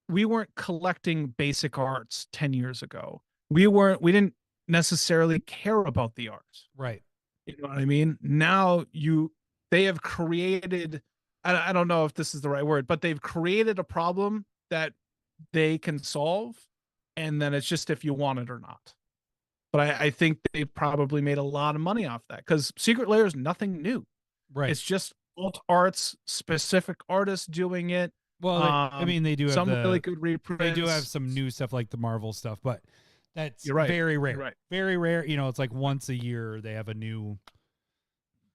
we weren't collecting basic arts 10 years ago, we didn't necessarily care about the arts. Right. You know what I mean? Now they have created, I don't know if this is the right word, but they've created a problem that they can solve. And then it's just if you want it or not. But I think they probably made a lot of money off that, because secret layer is nothing new. Right. It's just alt arts, specific artists doing it. Well, I mean, they do have some really good reprints. They do have some new stuff like the Marvel stuff, but that's very rare. Right. Very rare. It's like once a year they have a new.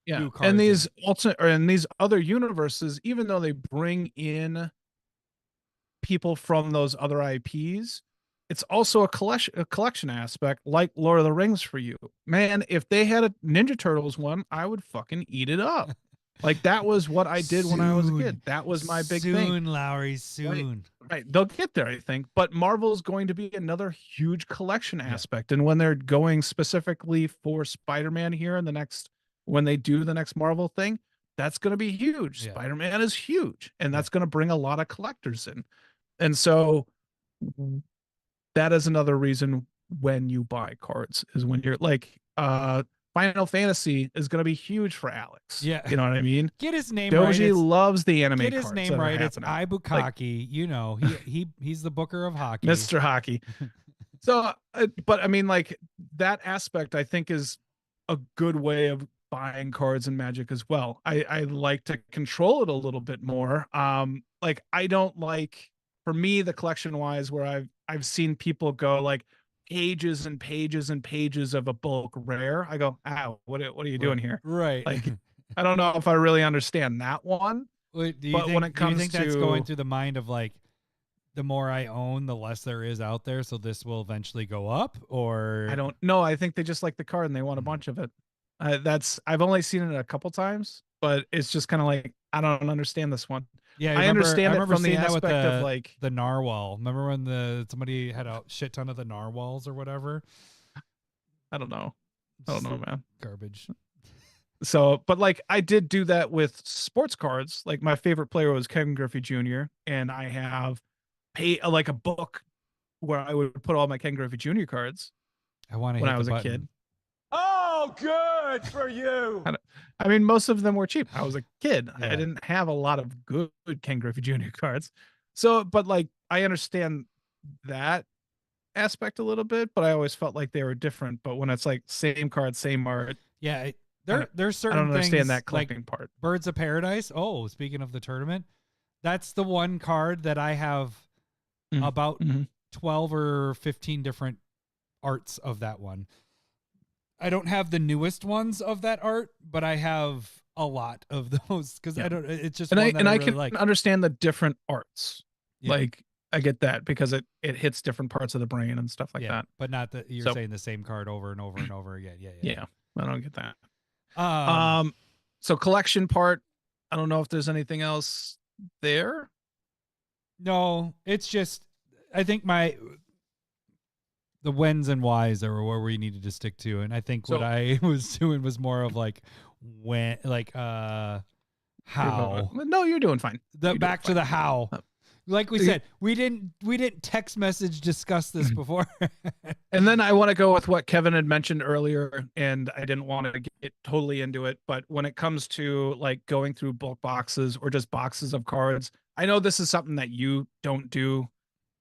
Yeah. And these these other universes, even though they bring in people from those other IPs, it's also a collection aspect, like Lord of the Rings for you. Man, if they had a Ninja Turtles one, I would fucking eat it up. Like that was what I did when I was a Soon. kid. That was my big thing. Soon, Lowery, soon. Right. They'll get there, I think. But Marvel's going to be another huge collection aspect. And when they're going specifically for Spider-Man here in the next, when they do the next Marvel thing, that's going to be huge. Yeah. Spider-Man is huge. And that's going to bring a lot of collectors in. And so that is another reason when you buy cards is when you're like, Final Fantasy is going to be huge for Alex. Yeah. You know what I mean? Get his name Doji right. loves the anime Get his cards name that are right. It's happening. Ibukaki. You know, he's the booker of hockey. Mr. Hockey. So, but I mean, like that aspect, I think is a good way of buying cards in Magic as well. I like to control it a little bit more. Like I don't like, for me, the collection wise, where I've seen people go like pages and pages and pages of a bulk rare. I go, ow, what are you doing here? Right. Like, I don't know if I really understand that one. Wait, do you But think, when it comes do you think that's to- going through the mind of like, the more I own, the less there is out there, so this will eventually go up? Or I don't know. I think they just like the card and they want a bunch of it. I've only seen it a couple times, but it's just kind of like, I don't understand this one. Yeah, I understand it remember from the seeing that with aspect of like, the narwhal. Remember when somebody had a shit ton of the narwhals or whatever? I don't know, man. Garbage. So, but like I did do that with sports cards. Like my favorite player was Ken Griffey Jr. and I have like a book where I would put all my Ken Griffey Jr. cards I want to when hit I was the a button. kid. Oh, good for you. I mean, most of them were cheap. I was a kid. Yeah. I didn't have a lot of good Ken Griffey Jr. cards. So, but like, I understand that aspect a little bit, but I always felt like they were different. But when it's like same card, same art, Yeah, there's I certain don't things understand that like collecting part. Birds of Paradise. Oh, speaking of the tournament, that's the one card that I have about 12 or 15 different arts of that one. I don't have the newest ones of that art, but I have a lot of those because I don't. It's just And one I that and I I really can like. understand the different arts. Yeah. Like I get that because it hits different parts of the brain and stuff like that. But not that you're saying the same card over and over and over again. Yeah, I don't get that. Um, So collection part, I don't know if there's anything else there. No, it's just I think the whens and whys are where we needed to stick to, and I think what I was doing was more of like how. No, you're doing fine. Back to the how. Like we said, we didn't text message discuss this before. And then I want to go with what Kevin had mentioned earlier, and I didn't want to get totally into it, but when it comes to like going through bulk boxes or just boxes of cards, I know this is something that you don't do.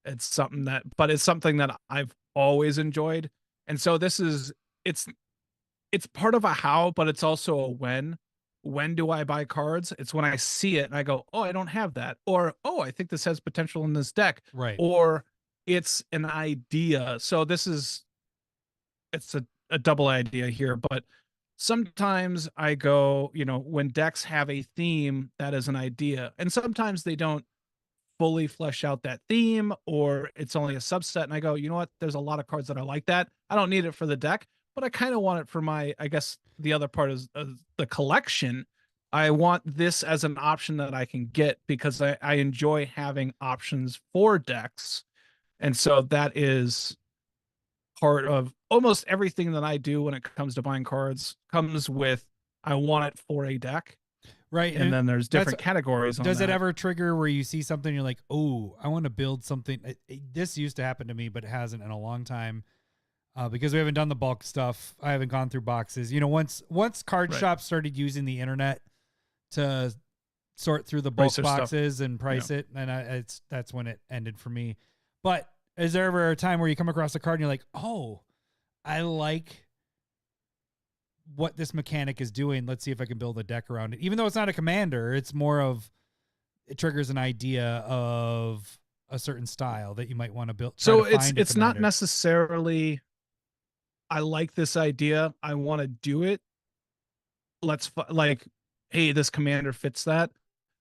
It's something that I've always enjoyed. And so it's part of a how, but it's also a when. When do I buy cards? It's when I see it and I go, oh, I don't have that. Or, oh, I think this has potential in this deck. Right. Or it's an idea. So it's a double idea here, but sometimes I go, when decks have a theme, that is an idea. And sometimes they don't fully flesh out that theme, or it's only a subset. And I go, you know what? There's a lot of cards that are like that. I don't need it for the deck, but I kind of want it for my, I guess the other part is the collection. I want this as an option that I can get because I enjoy having options for decks. And so that is part of almost everything that I do when it comes to buying cards comes with, I want it for a deck. Right. And then there's different categories. Does it ever trigger where you see something, you're like, oh, I want to build something. This used to happen to me, but it hasn't in a long time. Because we haven't done the bulk stuff. I haven't gone through boxes. Once card shops started using the internet to sort through the bulk boxes and price it, and that's when it ended for me. But is there ever a time where you come across a card and you're like, oh, I like what this mechanic is doing. Let's see if I can build a deck around it. Even though it's not a commander, it's more of, it triggers an idea of a certain style that you might want to build. So it's not necessarily, I like this idea, I want to do it. Let's hey, this commander fits that,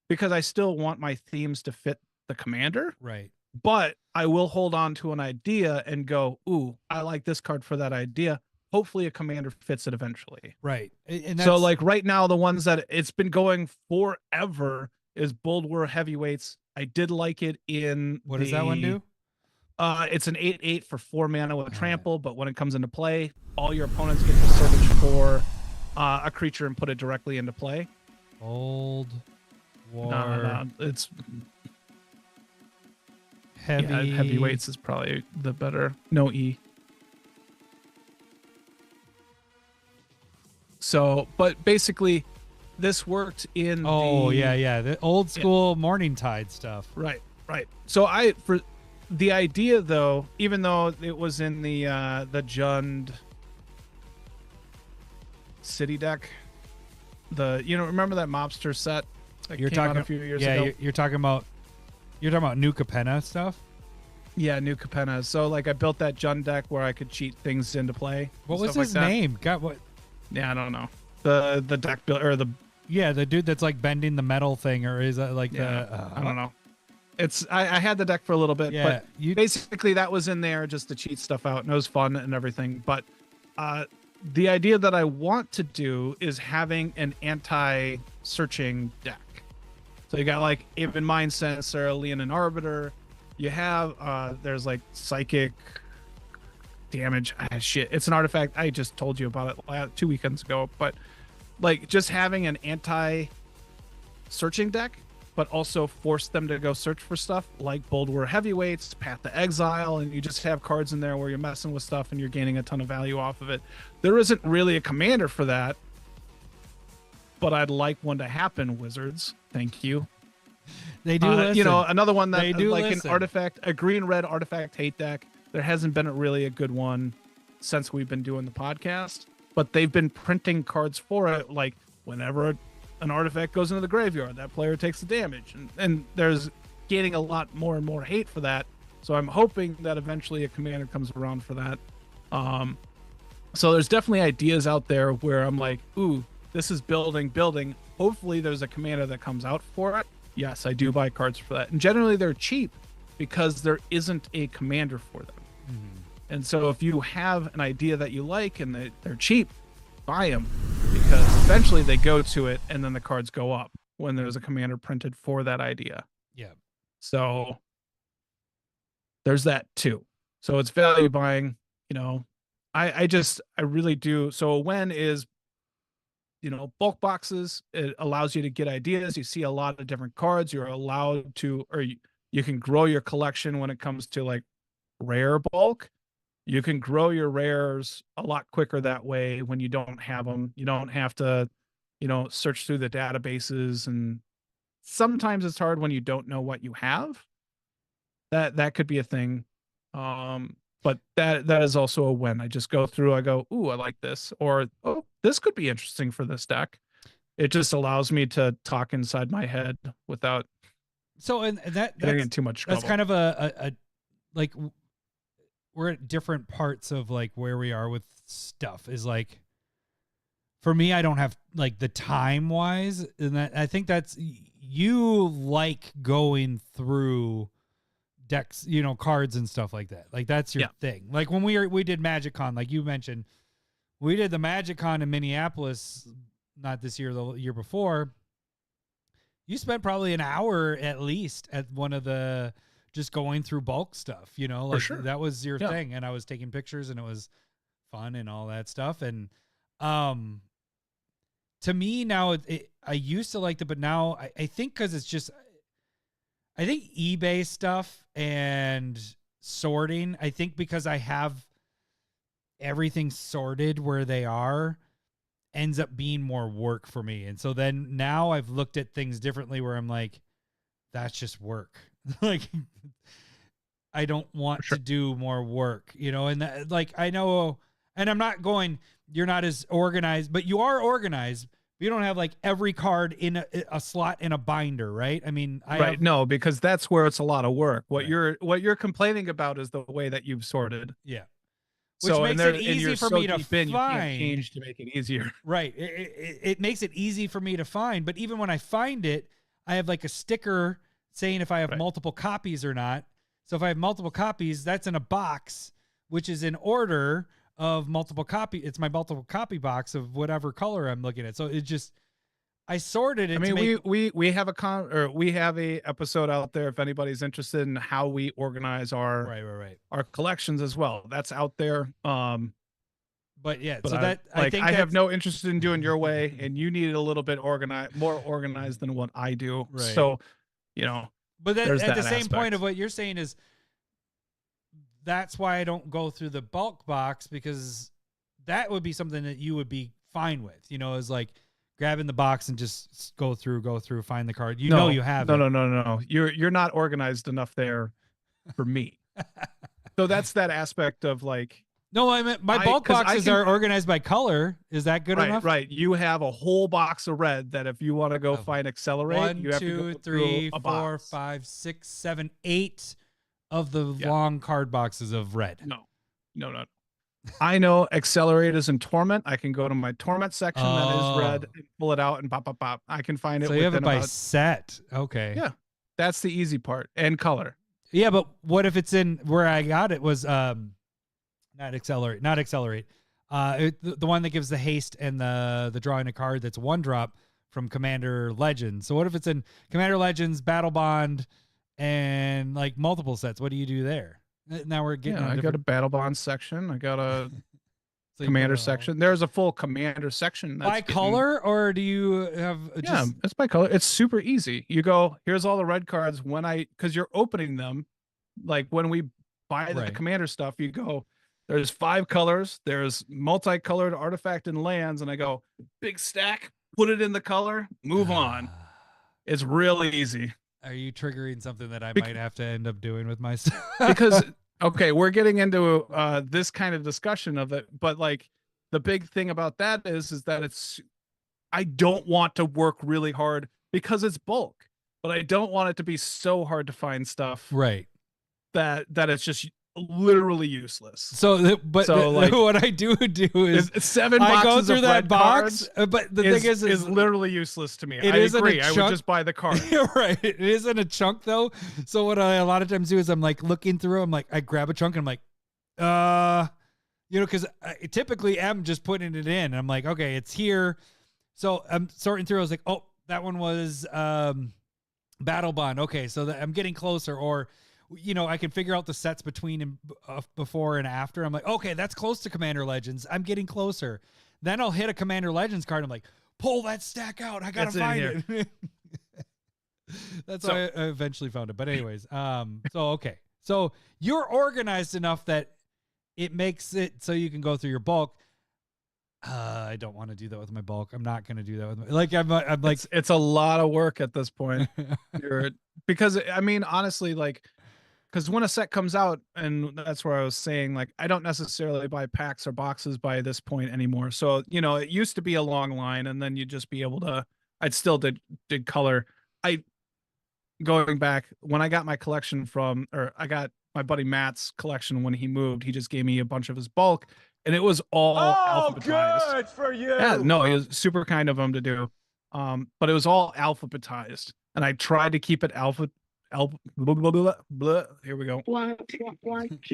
because I still want my themes to fit the commander. Right. But I will hold on to an idea and go, ooh, I like this card for that idea. hopefully a commander fits it eventually. Right. And so like right now, the ones that it's been going forever is Bold War Heavyweights. I did like it in what does that one do? It's an 8/8 for 4 mana with a trample, but when it comes into play, all your opponents get to search for a creature and put it directly into play. Bold War. No. It's Heavyweights is probably the better. No E. So, but basically, this worked in. The old school Morningtide stuff. Right. So for the idea though, even though it was in the Jund City deck, remember that mobster set that came out a few years ago? You're talking about New Capenna stuff. Yeah, New Capenna. So like I built that Jund deck where I could cheat things into play. What was his name? God, what? Yeah, I don't know. The deck build or the dude that's like bending the metal thing, or is that like I don't know. It's I had the deck for a little bit, but basically that was in there just to cheat stuff out, and it was fun and everything. But the idea that I want to do is having an anti-searching deck. So you got like Aven Mind Sensor, Leonin Arbiter. You have there's like Psychic Damage. Shit, it's an artifact. I just told you about it 2 weekends ago. But like just having an anti-searching deck, but also force them to go search for stuff like Bold War Heavyweights, Path to Exile, and you just have cards in there where you're messing with stuff and you're gaining a ton of value off of it. There isn't really a commander for that, but I'd like one to happen, Wizards. Thank you. They do listen. Another one that like listen. An artifact, a green-red artifact hate deck. There hasn't been really a good one since we've been doing the podcast, but they've been printing cards for it. Like whenever an artifact goes into the graveyard, that player takes the damage, and there's gaining a lot more and more hate for that. So I'm hoping that eventually a commander comes around for that. So there's definitely ideas out there where I'm like, ooh, this is building. Hopefully there's a commander that comes out for it. Yes, I do buy cards for that, and generally they're cheap because there isn't a commander for them. Mm-hmm. And so if you have an idea that you like and they're cheap, buy them, because eventually they go to it and then the cards go up when there's a commander printed for that idea. Yeah. So there's that too. So it's value buying, I really do. So when is, bulk boxes, it allows you to get ideas. You see a lot of different cards. You're allowed to, or you can grow your collection when it comes to like rare bulk. You can grow your rares a lot quicker that way when you don't have them. You don't have to, search through the databases, and sometimes it's hard when you don't know what you have. That could be a thing. But that is also a win. I just go through, I go, ooh, I like this, or oh, this could be interesting for this deck. It just allows me to talk inside my head without getting in too much trouble. That's kind of a like, we're at different parts of like where we are with stuff. Is like, for me, I don't have like the time wise, and I think that's, you like going through decks, cards and stuff like that. Like that's your thing. Like when we did MagicCon, like you mentioned, we did the MagicCon in Minneapolis, not this year, the year before. You spent probably an hour at least at one of the, just going through bulk stuff, like For sure. That was your thing. And I was taking pictures and it was fun and all that stuff. And, to me now, I used to like it, but now I think cause it's just, I think eBay stuff and sorting, I think because I have everything sorted where they are, ends up being more work for me. And so then now I've looked at things differently where I'm like, that's just work. Like, I don't want to do more work, and that, like, I know, and I'm not going, you're not as organized, but you are organized. You don't have like every card in a slot in a binder, right? I mean, no, because that's where it's a lot of work. What you're complaining about is the way that you've sorted. Yeah. Which makes it easy for me to find. You can't change to make it easier. Right. It makes it easy for me to find. But even when I find it, I have like a sticker saying if I have multiple copies or not. So if I have multiple copies, that's in a box, which is in order of multiple copy. It's my multiple copy box of whatever color I'm looking at. So it just, I sorted it. I mean, we have we have a episode out there if anybody's interested in how we organize our our collections as well. That's out there. But yeah, but so that like, I think I have no interest in doing your way, and you need it a little bit more organized than what I do. Right. So, you know, but then there's at the that same aspect. point of what you're saying is that's why I don't go through the bulk box, because that would be something that you would be fine with, you know, is like grabbing the box and just go through, find the card. You know, you have it. No. You're not organized enough there for me. So that's that aspect of like. No, I meant my bulk boxes are organized by color. Is that good enough? Right. You have a whole box of red that if you want to go find Accelerate, you have to go 3, through a 4, box. 5, 6, 7, 8 of the long card boxes of red. No. I know Accelerate is in Torment. I can go to my Torment section that is red and pull it out and pop. I can find it. So you have it by set. Okay. Yeah. That's the easy part. And color. Yeah, but what if it's in where I got it was not Accelerate. The one that gives the haste and the drawing a card that's 1-drop from Commander Legends. So what if it's in Commander Legends, Battle Bond, and like multiple sets? What do you do there? Now we're getting. I got a Battle Bond section. I got a so Commander section. There's a full Commander section. By color, or do you have? Yeah, it's by color. It's super easy. You go, here's all the red cards. Because you're opening them, like when we buy the Commander stuff, you go, there's 5 colors. There's multicolored artifact and lands. And I go, big stack, put it in the color, move on. It's really easy. Are you triggering something that I might have to end up doing with myself? Because, okay, we're getting into this kind of discussion of it. But like the big thing about that is that I don't want to work really hard because it's bulk, but I don't want it to be so hard to find stuff. Right. That it's just literally useless. So what I do is 7 boxes I go through of that red box, cards but the thing is literally useless to me. It I isn't agree. a I would just buy the card. Right. It isn't a chunk though. So what I a lot of times do is I'm like looking through. I'm like, I grab a chunk and I'm like, because I typically am just putting it in. And I'm like, okay, it's here. So I'm sorting through. I was like, oh, that one was Battle Bond. Okay, so I'm getting closer. Or I can figure out the sets between and before and after. I'm like, okay, that's close to Commander Legends. I'm getting closer. Then I'll hit a Commander Legends card. I'm like, pull that stack out. I gotta find it. That's how I eventually found it. But anyways, okay. So you're organized enough that it makes it so you can go through your bulk. I don't want to do that with my bulk. I'm not going to do that with my, I'm like, it's a lot of work at this point. Because I mean, honestly, because when a set comes out, and that's where I was saying, like, I don't necessarily buy packs or boxes by this point anymore. So, it used to be a long line, and then you'd just be able to, I'd still did color. Going back, when I got my collection I got my buddy Matt's collection when he moved, he just gave me a bunch of his bulk, and it was all alphabetized. Good for you. Yeah, no, it was super kind of him to do. But it was all alphabetized, and I tried to keep it here we go.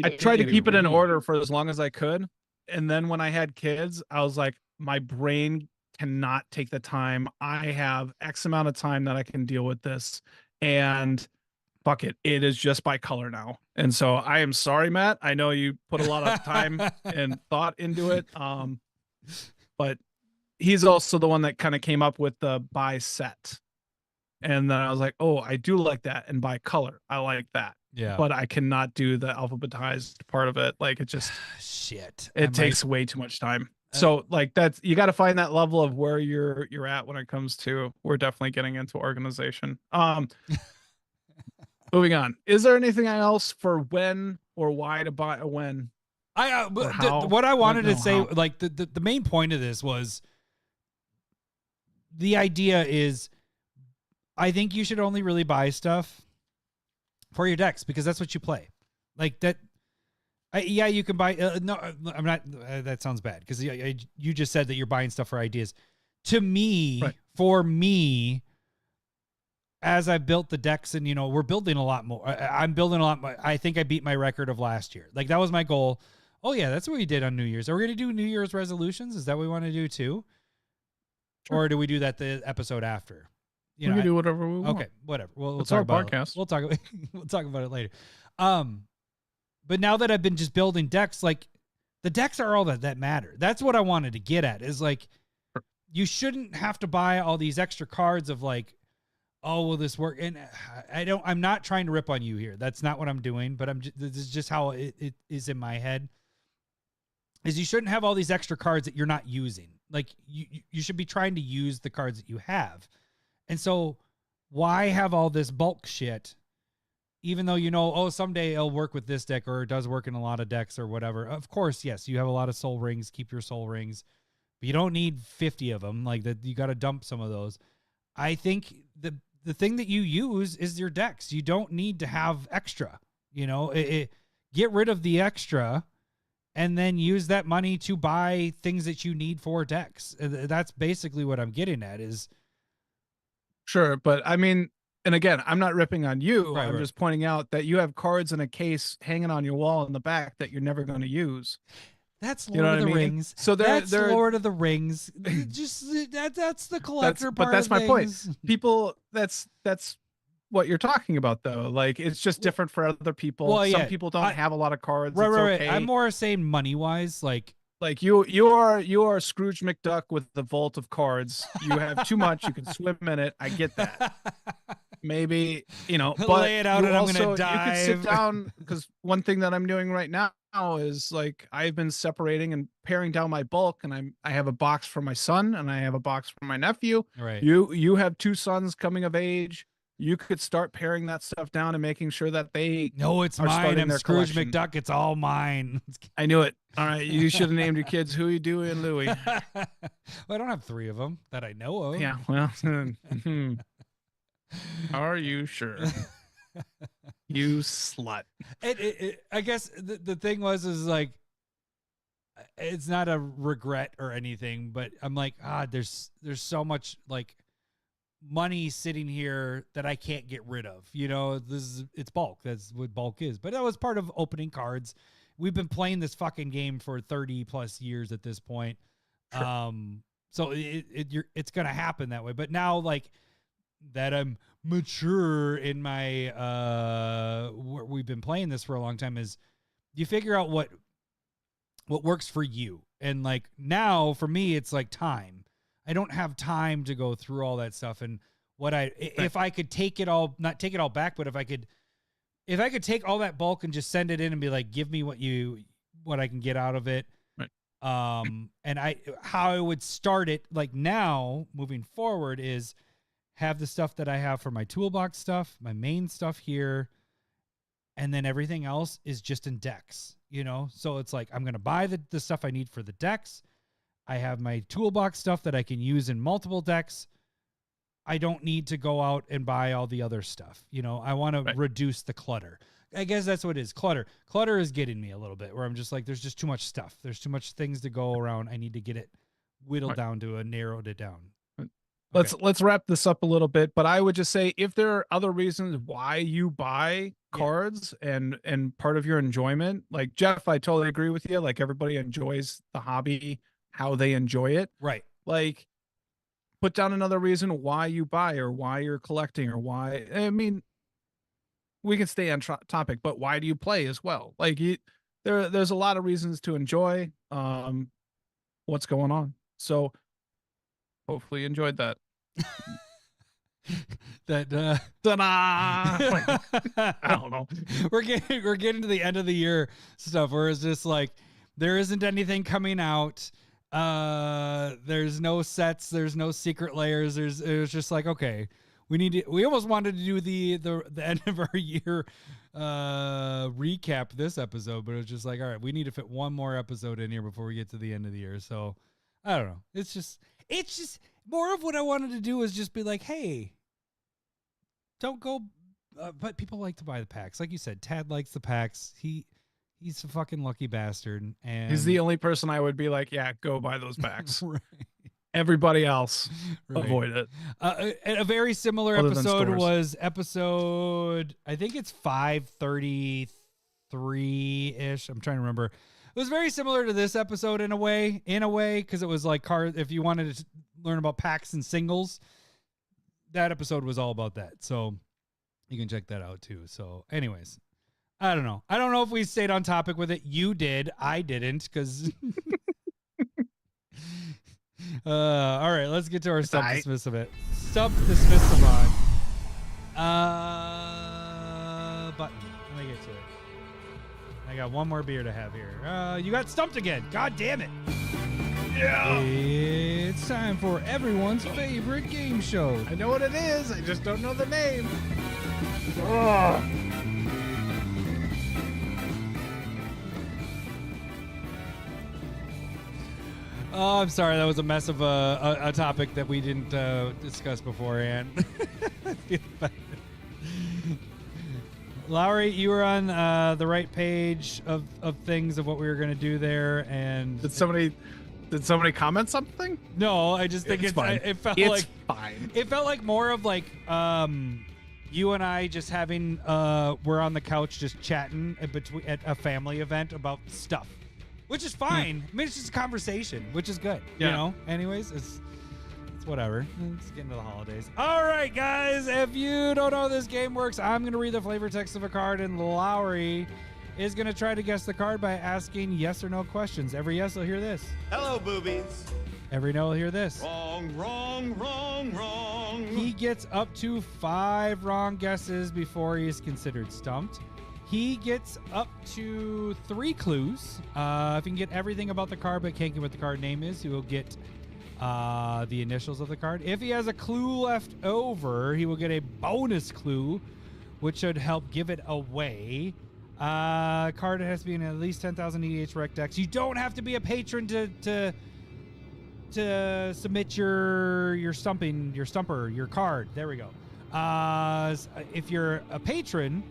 I tried to keep it in order for as long as I could. And then when I had kids, I was like, my brain cannot take the time. I have X amount of time that I can deal with this. And fuck it. It is just by color now. And so I am sorry, Matt. I know you put a lot of time and thought into it. But he's also the one that kind of came up with the by set. And then I was like, oh, I do like that. And by color, I like that. Yeah. But I cannot do the alphabetized part of it. Like, it just shit. It takes way too much time. So like you got to find that level of where you're at when it comes to, we're definitely getting into organization. Moving on. Is there anything else for when or why to buy a when? What I wanted to say, like the main point of this was, the idea is, I think you should only really buy stuff for your decks because that's what you play. Like that. Yeah, you can buy. No, I'm not. That sounds bad because you just said that you're buying stuff for ideas. To me, for me, as I've built the decks, and we're building a lot more. I'm building a lot more. I think I beat my record of last year. Like that was my goal. Oh yeah, that's what we did on New Year's. Are we gonna do New Year's resolutions? Is that what we want to do too? Sure. Or do we do that the episode after? We can do whatever we want. Okay, whatever. We'll It's talk our about podcast. it. We'll talk. We'll talk about it later. But now that I've been just building decks, like the decks are all that matter. That's what I wanted to get at. Is like you shouldn't have to buy all these extra cards of like, oh, will this work? And I'm not trying to rip on you here. That's not what I'm doing. But this is just how it is in my head. Is you shouldn't have all these extra cards that you're not using. Like you should be trying to use the cards that you have. And so why have all this bulk shit, even though oh, someday it'll work with this deck or it does work in a lot of decks or whatever. Of course, yes, you have a lot of soul rings. Keep your soul rings. But you don't need 50 of them. Like that, you got to dump some of those. I think the thing that you use is your decks. You don't need to have extra. Get rid of the extra and then use that money to buy things that you need for decks. That's basically what I'm getting at is. Sure, but I mean, and again, I'm not ripping on you. Right, I'm just pointing out that you have cards in a case hanging on your wall in the back that you're never going to use. That's Lord of the Rings. So that's Lord of the Rings. Just that's the collector part. But that's my point. Things. People, that's what you're talking about, though. Like it's just different for other people. Well, Some people don't have a lot of cards. It's okay. I'm more saying money wise, like you are Scrooge McDuck with the vault of cards. You have too much. You can swim in it. I get that. Maybe but lay it out and I'm gonna You dive. could sit down because one thing that I'm doing right now is like I've been separating and paring down my bulk, and I have a box for my son and I have a box for my nephew. Right. You have 2 sons coming of age. You could start paring that stuff down and making sure that they it's mine. I'm Scrooge McDuck. It's all mine. I knew it. All right, you should have named your kids Huey, Dewey, and Louie. Well, I don't have 3 of them that I know of. Yeah, well, are you sure? You slut. I guess the thing is like, it's not a regret or anything, but I'm like, there's so much like money sitting here that I can't get rid of. It's bulk. That's what bulk is. But that was part of opening cards. We've been playing this fucking game for 30 plus years at this point. Sure. So it's going to happen that way. But now like that I'm mature in my, we've been playing this for a long time, is you figure out what works for you. And like now for me, it's like time. I don't have time to go through all that stuff. And if I could take it all, not take it all back, but if I could take all that bulk and just send it in and be like, give me what I can get out of it. Right. And how I would start it like now moving forward is have the stuff that I have for my toolbox stuff, my main stuff here. And then everything else is just in decks, So it's like, I'm going to buy the stuff I need for the decks. I have my toolbox stuff that I can use in multiple decks. I don't need to go out and buy all the other stuff. I want to reduce the clutter. I guess that's what it is. Clutter is getting me a little bit where I'm just like, there's just too much stuff. There's too much things to go around. I need to get it whittled down to narrowed it down. Okay. Let's wrap this up a little bit, but I would just say if there are other reasons why you buy cards and part of your enjoyment, like Jeff, I totally agree with you. Like everybody enjoys the hobby, how they enjoy it. Right. Like put down another reason why you buy or why you're collecting or why, I mean, we can stay on topic, but why do you play as well? Like there's a lot of reasons to enjoy what's going on. So hopefully you enjoyed that. Ta-da. I don't know. We're getting to the end of the year stuff where it's just like there isn't anything coming out. There's no sets, there's no secret layers. It was just like, okay, we almost wanted to do the end of our year recap this episode, but it was just like, all right, we need to fit one more episode in here before we get to the end of the year. So I don't know. It's just more of what I wanted to do is just be like, hey, don't go. But people like to buy the packs. Like you said, Tad likes the packs. He's a fucking lucky bastard. And he's the only person I would be like, yeah, go buy those packs. Right. Everybody else, right. Avoid it. A very similar episode was episode, I think it's 533-ish. I'm trying to remember. was very similar to this episode in a way, because it was like card. If you wanted to learn about packs and singles, that episode was all about that. So you can check that out too. So anyways, I don't know. I don't know if we stayed on topic with it. You did. I didn't, because... all right, let's get to our Stump the Smiths of it. Stump the Smiths Savant. Button. Let me get to it. I got one more beer to have here. You got stumped again. God damn it. Yeah. It's time for everyone's favorite game show. I know what it is. I just don't know the name. Oh, I'm sorry. That was a mess of a topic that we didn't discuss beforehand. Lowery, you were on the right page of things of what we were going to do there. And did somebody comment something? No, I just think it felt it's fine. It felt like more of like you and I just having we're on the couch just chatting at a family event about stuff. Which is fine. I mean, it's just a conversation, which is good. Yeah. You know? Anyways, it's whatever. Let's get into the holidays. All right, guys. If you don't know how this game works, I'm going to read the flavor text of a card, and Lowery is going to try to guess the card by asking yes or no questions. Every yes will hear this. Hello, boobies. Every no will hear this. Wrong, wrong, wrong, wrong. He gets up to 5 wrong guesses before he is considered stumped. He gets up to 3 clues. If he can get everything about the card but can't get what the card name is, he will get the initials of the card. If he has a clue left over, he will get a bonus clue, which should help give it away. Card has to be in at least 10,000 EDH Rec decks. You don't have to be a patron to submit your stumper, your card. There we go. If you're a patron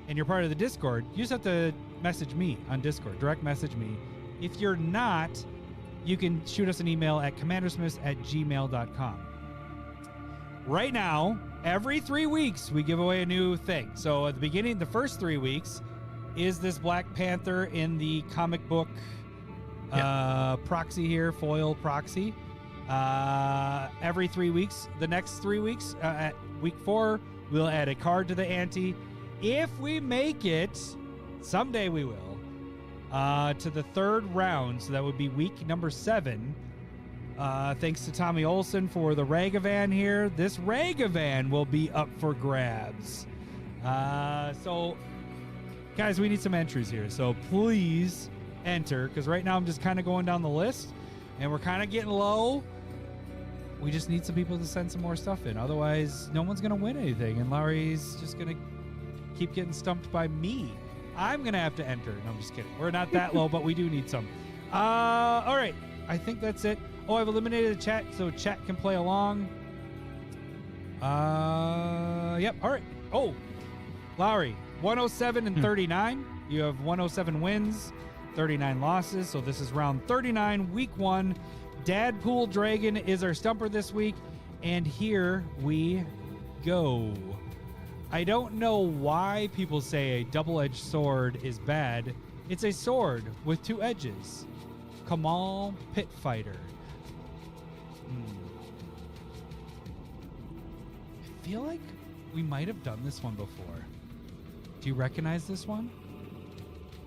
and you're part of the Discord, you just have to message me on Discord. Direct message me. If you're not, you can shoot us an email at CommanderSmiths@gmail.com. Right now, every 3 weeks, we give away a new thing. So at the beginning, the first 3 weeks is this Black Panther in the comic book proxy here, foil proxy. Every 3 weeks, the next 3 weeks, at week 4, we'll add a card to the ante. If we make it, someday we will, to the 3rd round, so that would be week number 7. Thanks to Tommy Olson for the Ragavan here. This Ragavan will be up for grabs. So, guys, we need some entries here. So please enter, because right now I'm just kind of going down the list, and we're kind of getting low. We just need some people to send some more stuff in. Otherwise, no one's going to win anything, and Lowery's just going to keep getting stumped by me. I'm going to have to enter. No, I'm just kidding. We're not that low, but we do need some. All right. I think that's it. Oh, I've eliminated the chat, so chat can play along. Yep. All right. Oh, Lowery, 107 and 39. You have 107 wins, 39 losses. So this is round 39, week 1. Dadpool Dragon is our stumper this week. And here we go. I don't know why people say a double-edged sword is bad. It's a sword with 2 edges. Kamal Pit Fighter. I feel like we might have done this one before. Do you recognize this one?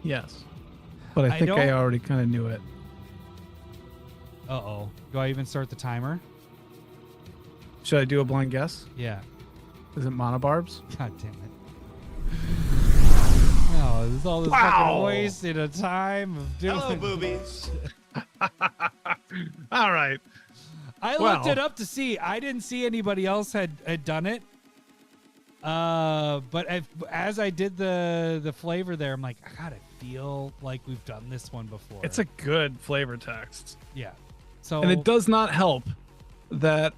Yes. But I think I already kind of knew it. Uh-oh. Do I even start the timer? Should I do a blind guess? Yeah. Is it Monobarbs? God damn it. No, there's all this fucking wasted of time of doing. Hello, boobies. All right. I looked it up to see. I didn't see anybody else had done it. But as I did the flavor there, I'm like, God, I feel like we've done this one before. It's a good flavor text. Yeah. So and it does not help that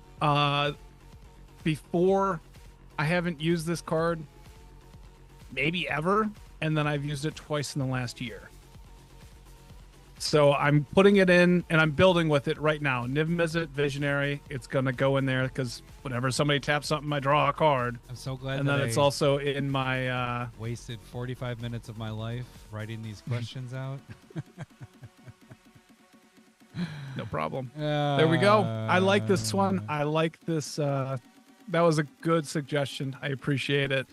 before I haven't used this card maybe ever, and then I've used it twice in the last year. So I'm putting it in, and I'm building with it right now. Niv Mizzet, Visionary. It's going to go in there because whenever somebody taps something, I draw a card. I'm so glad and that then it's also in my... wasted 45 minutes of my life writing these questions out. No problem. There we go. I like this one. I like this. That was a good suggestion. I appreciate it.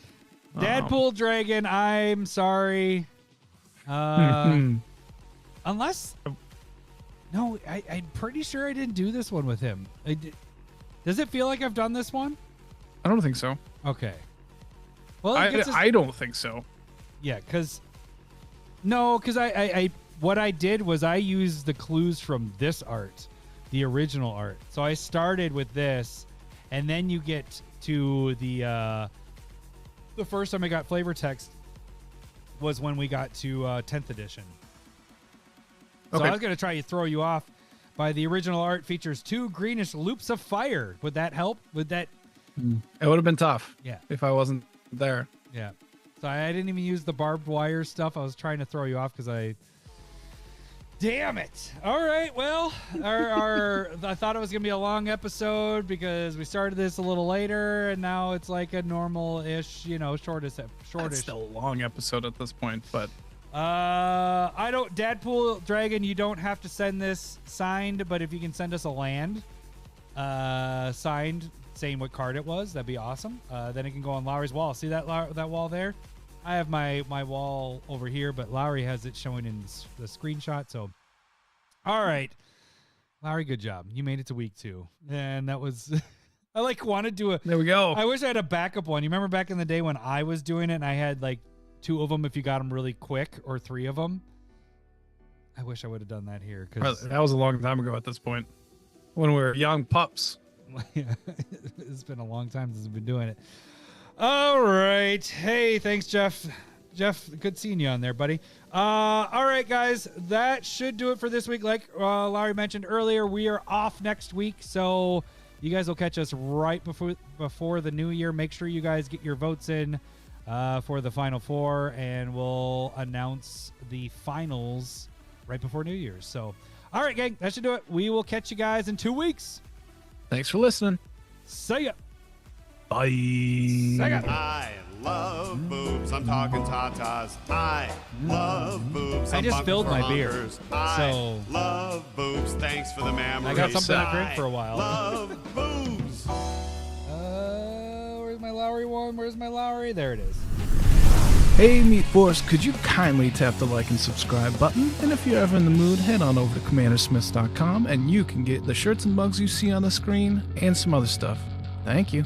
Deadpool Dragon, I'm sorry. Unless... No, I'm pretty sure I didn't do this one with him. Does it feel like I've done this one? I don't think so. Okay. Well, I don't think so. Yeah, because... No, because I what I did was I used the clues from this art, the original art. So I started with this, and then you get to the first time I got flavor text was when we got to 10th edition. So Okay. I was going to try to throw you off by the original art features 2 greenish loops of fire. Would that help? Would that... It would have been tough. Yeah. If I wasn't there. Yeah. So I didn't even use the barbed wire stuff. I was trying to throw you off because I... Damn it. All right. Well, I thought it was going to be a long episode because we started this a little later, and now it's like a normal-ish, shortish. It's still a long episode at this point, but... Deadpool Dragon, you don't have to send this signed, but if you can send us a land signed saying what card it was, that'd be awesome. Then it can go on Lowery's wall. See that wall there? I have my wall over here, but Lowery has it showing in the screenshot. So, all right, Lowery, good job. You made it to week 2, and that was. I wanted to. There we go. I wish I had a backup one. You remember back in the day when I was doing it, and I had 2 of them if you got them really quick, or 3 of them. I wish I would have done that here because that was a long time ago at this point, when we were young pups. It's been a long time since I've been doing it. All right. Hey, thanks, Jeff. Jeff, good seeing you on there, buddy. All right, guys, that should do it for this week. Like Larry mentioned earlier, we are off next week, so you guys will catch us right before the new year. Make sure you guys get your votes in for the Final Four, and we'll announce the finals right before New Year's. So, all right, gang, that should do it. We will catch you guys in 2 weeks. Thanks for listening. See ya. Bye. See ya. I love boobs. I'm talking tatas. I love boobs. I I'm just bumping filled my for beer, hunkers. so- I love boobs. Thanks for the memories. I got something to drink for a while. Love boobs. Where's my Lowry one? Where's my Lowry? There it is. Hey, Meat Force, could you kindly tap the like and subscribe button? And if you're ever in the mood, head on over to CommanderSmiths.com and you can get the shirts and mugs you see on the screen and some other stuff. Thank you.